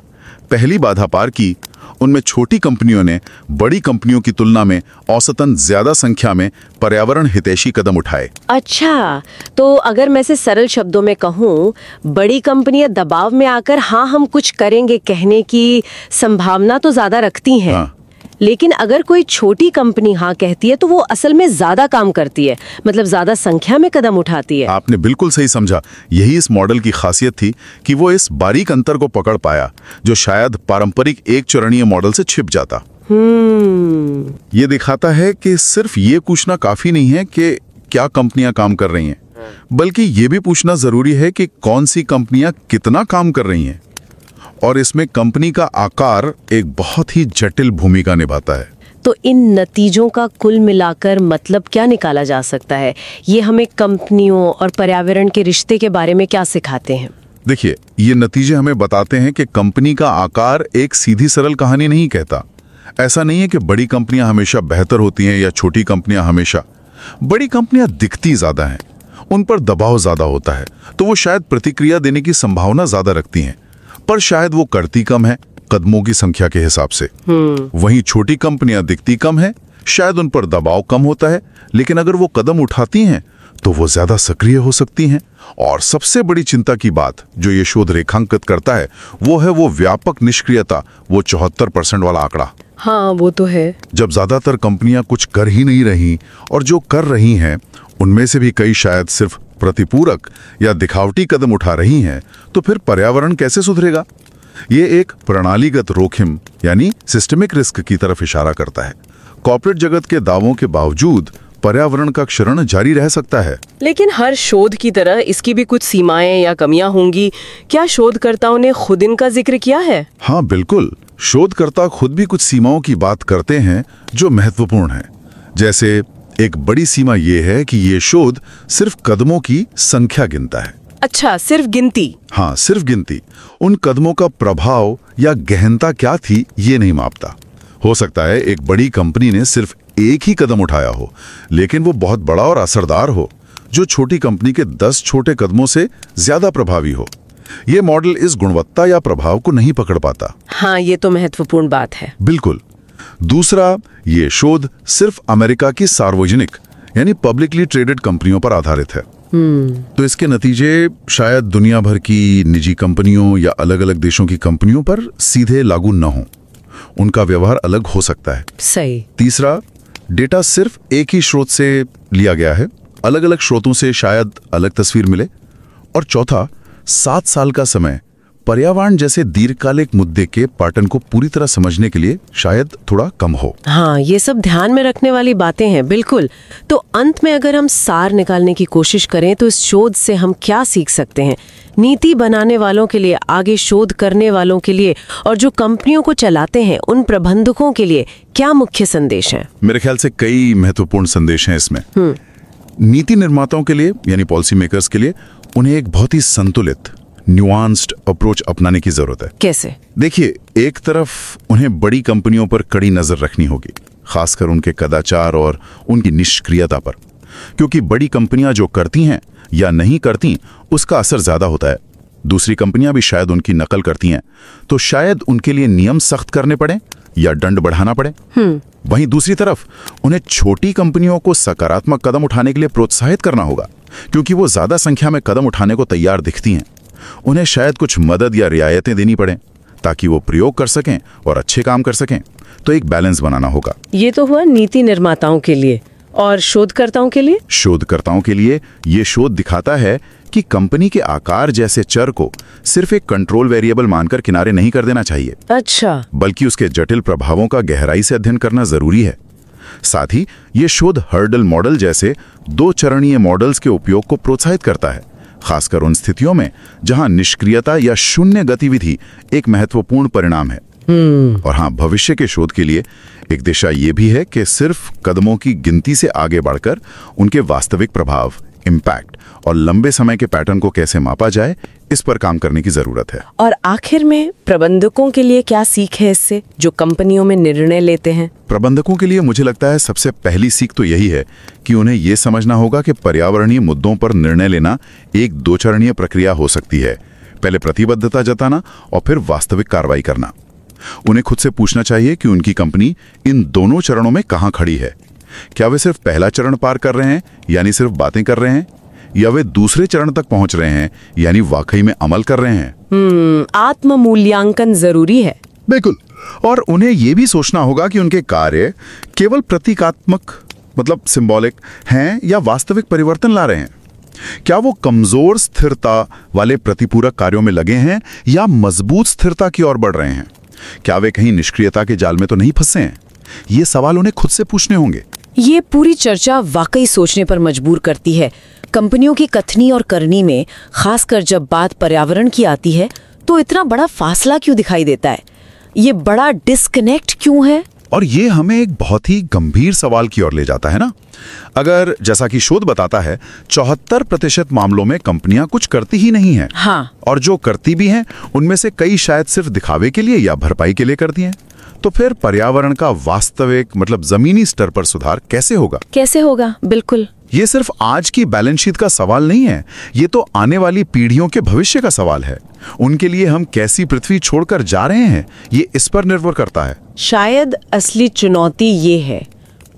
Speaker 4: पहली बाधा पार की, उनमें छोटी कंपनियों ने बड़ी कंपनियों की तुलना में औसतन ज्यादा संख्या में पर्यावरण हितैषी कदम उठाए।
Speaker 5: अच्छा, तो अगर मैं इसे सरल शब्दों में कहूँ, बड़ी कंपनियां दबाव में आकर हाँ हम कुछ करेंगे कहने की संभावना तो ज्यादा रखती हैं।
Speaker 4: हाँ।
Speaker 5: लेकिन अगर कोई छोटी कंपनी हाँ कहती है तो वो असल में ज्यादा काम करती है, मतलब ज्यादा संख्या में कदम उठाती है।
Speaker 4: आपने बिल्कुल सही समझा। यही इस मॉडल की खासियत थी कि वो इस बारीक अंतर को पकड़ पाया जो शायद पारंपरिक एक चरणीय मॉडल से छिप जाता। ये दिखाता है कि सिर्फ ये पूछना काफी नहीं है कि क्या कंपनियां काम कर रही हैं, बल्कि ये भी पूछना जरूरी है कि कौन सी कंपनियां कितना काम कर रही हैं। और इसमें कंपनी का आकार एक बहुत ही जटिल भूमिका निभाता है।
Speaker 5: तो इन नतीजों का कुल मिलाकर मतलब क्या निकाला जा सकता है? ये हमें कंपनियों और पर्यावरण के रिश्ते के बारे में क्या सिखाते हैं?
Speaker 4: देखिए, ये नतीजे हमें बताते हैं कि कंपनी का आकार एक सीधी सरल कहानी नहीं कहता। ऐसा नहीं है कि बड़ी कंपनियां हमेशा बेहतर होती हैं या छोटी कंपनियां हमेशा। बड़ी कंपनियां दिखती ज्यादा हैं, उन पर दबाव ज्यादा होता है, तो वो शायद प्रतिक्रिया देने की संभावना ज्यादा रखती हैं, पर शायद वो करती कम है कदमों की संख्या के हिसाब से। वहीं छोटी कंपनियां दिखती कम है, शायद उन पर दबाव कम होता है, लेकिन अगर वो कदम उठाती हैं तो वो ज्यादा सक्रिय हो सकती हैं। और सबसे बड़ी चिंता की बात जो ये शोध रेखांकित करता है वो है वो व्यापक निष्क्रियता, वो 74% वाला आंकड़ा।
Speaker 5: हाँ, वो तो है।
Speaker 4: जब ज्यादातर कंपनियां कुछ कर ही नहीं रही और जो कर रही हैं उनमें से भी कई शायद सिर्फ प्रतिपूरक या दिखावटी कदम उठा रही हैं, तो फिर पर्यावरण कैसे सुधरेगा? ये एक प्रणालीगत जोखिम यानी सिस्टमिक रिस्क की तरफ इशारा करता है। कॉर्पोरेट जगत के दावों के बावजूद पर्यावरण का क्षरण जारी रह सकता है।
Speaker 5: लेकिन हर शोध की तरह इसकी भी कुछ सीमाएं या कमियां होंगी। क्या शोधकर्ताओं ने खुद इनका जिक्र किया है?
Speaker 4: हाँ बिल्कुल, शोधकर्ता खुद भी कुछ सीमाओं की बात करते हैं जो महत्वपूर्ण है। जैसे एक बड़ी सीमा ये है कि ये शोध सिर्फ कदमों की संख्या गिनता है।
Speaker 5: अच्छा, सिर्फ गिनती?
Speaker 4: हाँ, सिर्फ गिनती। उन कदमों का प्रभाव या गहनता क्या थी ये नहीं मापता। हो सकता है एक बड़ी कंपनी ने सिर्फ एक ही कदम उठाया हो, लेकिन वो बहुत बड़ा और असरदार हो, जो छोटी कंपनी के 10 छोटे कदमों से ज्यादा प्रभावी हो। ये मॉडल इस गुणवत्ता या प्रभाव को नहीं पकड़ पाता।
Speaker 5: हाँ, ये तो महत्वपूर्ण बात है।
Speaker 4: बिल्कुल। दूसरा, ये शोध सिर्फ अमेरिका की सार्वजनिक यानी पब्लिकली ट्रेडेड कंपनियों पर आधारित है। तो इसके नतीजे शायद दुनिया भर की निजी कंपनियों या अलग अलग देशों की कंपनियों पर सीधे लागू न हो। उनका व्यवहार अलग हो सकता है।
Speaker 5: सही।
Speaker 4: तीसरा, डेटा सिर्फ एक ही स्रोत से लिया गया है, अलग अलग स्रोतों से शायद अलग तस्वीर मिले। और चौथा, 7 साल का समय पर्यावरण जैसे दीर्घकालिक मुद्दे के पैटर्न को पूरी तरह समझने के लिए शायद थोड़ा कम हो।
Speaker 5: हाँ, ये सब ध्यान में रखने वाली बातें हैं। बिल्कुल। तो अंत में अगर हम सार निकालने की कोशिश करें तो इस शोध से हम क्या सीख सकते हैं? नीति बनाने वालों के लिए, आगे शोध करने वालों के लिए, और जो कंपनियों को चलाते हैं उन प्रबंधकों के लिए क्या मुख्य संदेश हैं?
Speaker 4: मेरे ख्याल से कई महत्वपूर्ण संदेश हैं इसमें। नीति निर्माताओं के लिए यानी पॉलिसी मेकर्स के लिए उन्हें एक बहुत ही संतुलित, न्यूआंस्ड अप्रोच अपनाने की जरूरत है।
Speaker 5: कैसे?
Speaker 4: देखिए, एक तरफ उन्हें बड़ी कंपनियों पर कड़ी नजर रखनी होगी, खासकर उनके कदाचार और उनकी निष्क्रियता पर, क्योंकि बड़ी कंपनियां जो करती हैं या नहीं करती उसका असर ज्यादा होता है। दूसरी कंपनियां भी शायद उनकी नकल करती हैं, तो शायद उनके लिए नियम सख्त करने पड़े या दंड बढ़ाना पड़े। वहीं दूसरी तरफ उन्हें छोटी कंपनियों को सकारात्मक कदम उठाने के लिए प्रोत्साहित करना होगा, क्योंकि वो ज्यादा संख्या में कदम उठाने को तैयार दिखती हैं। उन्हें शायद कुछ मदद या रियायतें देनी पड़े ताकि वो प्रयोग कर सकें और अच्छे काम कर सकें। तो एक बैलेंस बनाना होगा।
Speaker 5: ये तो हुआ नीति निर्माताओं के लिए। और शोधकर्ताओं के लिए?
Speaker 4: शोधकर्ताओं के लिए ये शोध दिखाता है कि कंपनी के आकार जैसे चर को सिर्फ एक कंट्रोल वेरिएबल मानकर किनारे नहीं कर देना चाहिए।
Speaker 5: अच्छा।
Speaker 4: बल्कि उसके जटिल प्रभावों का गहराई से अध्ययन करना जरूरी है। साथ ही ये शोध हर्डल मॉडल जैसे 2 चरणीय मॉडल्स के उपयोग को प्रोत्साहित करता है, खासकर उन स्थितियों में जहां निष्क्रियता या शून्य गतिविधि एक महत्वपूर्ण परिणाम है। और हाँ, भविष्य के शोध के लिए एक दिशा ये भी है कि सिर्फ कदमों की गिनती से आगे बढ़कर उनके वास्तविक प्रभाव, इम्पैक्ट और लंबे समय के पैटर्न को कैसे मापा जाए, इस पर काम करने की जरूरत है।
Speaker 5: और आखिर में प्रबंधकों के लिए क्या सीख है इससे, जो कंपनियों में निर्णय लेते हैं?
Speaker 4: प्रबंधकों के लिए मुझे लगता है सबसे पहली सीख तो यही है कि उन्हें यह समझना होगा कि पर्यावरणीय मुद्दों पर निर्णय लेना एक 2 चरणीय प्रक्रिया हो सकती है। पहले प्रतिबद्धता जताना और फिर वास्तविक कार्रवाई करना। उन्हें खुद से पूछना चाहिए कि उनकी कंपनी इन दोनों चरणों में कहां खड़ी है। क्या वे सिर्फ पहला चरण पार कर रहे हैं यानी सिर्फ बातें कर रहे हैं, या वे दूसरे चरण तक पहुंच रहे हैं यानी वाकई में अमल कर रहे हैं।
Speaker 5: आत्म मूल्यांकन जरूरी है।
Speaker 4: बिल्कुल। और उन्हें यह भी सोचना होगा कि उनके कार्य केवल प्रतीकात्मक मतलब सिंबॉलिक हैं या वास्तविक परिवर्तन ला रहे हैं। क्या वो कमजोर स्थिरता वाले प्रतिपूरक कार्यों में लगे हैं या मजबूत स्थिरता की ओर बढ़ रहे हैं? क्या वे कहीं निष्क्रियता के जाल में तो नहीं फंसे हैं? ये सवाल उन्हें खुद से पूछने होंगे।
Speaker 5: ये पूरी चर्चा वाकई सोचने पर मजबूर करती है। कंपनियों की कथनी और करनी में, खासकर जब बात पर्यावरण की आती है, तो इतना बड़ा फासला क्यों दिखाई देता है? ये बड़ा डिस्कनेक्ट क्यों है?
Speaker 4: और ये हमें एक बहुत ही गंभीर सवाल की ओर ले जाता है ना। अगर जैसा कि शोध बताता है 74% मामलों में कंपनियां कुछ करती ही नहीं हैं।
Speaker 5: हाँ।
Speaker 4: और जो करती भी हैं उनमें से कई शायद सिर्फ दिखावे के लिए या भरपाई के लिए करती हैं। तो फिर पर्यावरण का वास्तविक मतलब जमीनी स्तर पर सुधार कैसे होगा?
Speaker 5: कैसे होगा? बिल्कुल।
Speaker 4: ये सिर्फ आज की बैलेंस शीट का सवाल नहीं है, ये तो आने वाली पीढ़ियों के भविष्य का सवाल है। उनके लिए हम कैसी पृथ्वी छोड़कर जा रहे हैं, ये इस पर निर्भर करता है।
Speaker 5: शायद असली चुनौती ये है,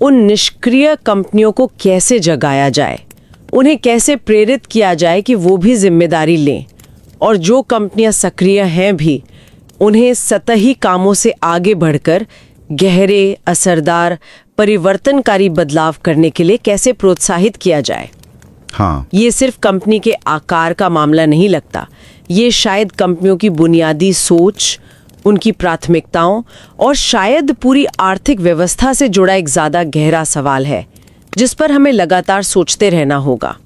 Speaker 5: उन निष्क्रिय कंपनियों को कैसे जगाया जाए, उन्हें कैसे प्रेरित किया जाए कि वो भी जिम्मेदारी लें, और जो कंपनियां सक्रिय हैं भी उन्हें सतही कामों से आगे बढ़कर गहरे, असरदार, परिवर्तनकारी बदलाव करने के लिए कैसे प्रोत्साहित किया जाए।
Speaker 4: हाँ।
Speaker 5: ये सिर्फ कंपनी के आकार का मामला नहीं लगता, ये शायद कंपनियों की बुनियादी सोच, उनकी प्राथमिकताओं और शायद पूरी आर्थिक व्यवस्था से जुड़ा एक ज्यादा गहरा सवाल है, जिस पर हमें लगातार सोचते रहना होगा।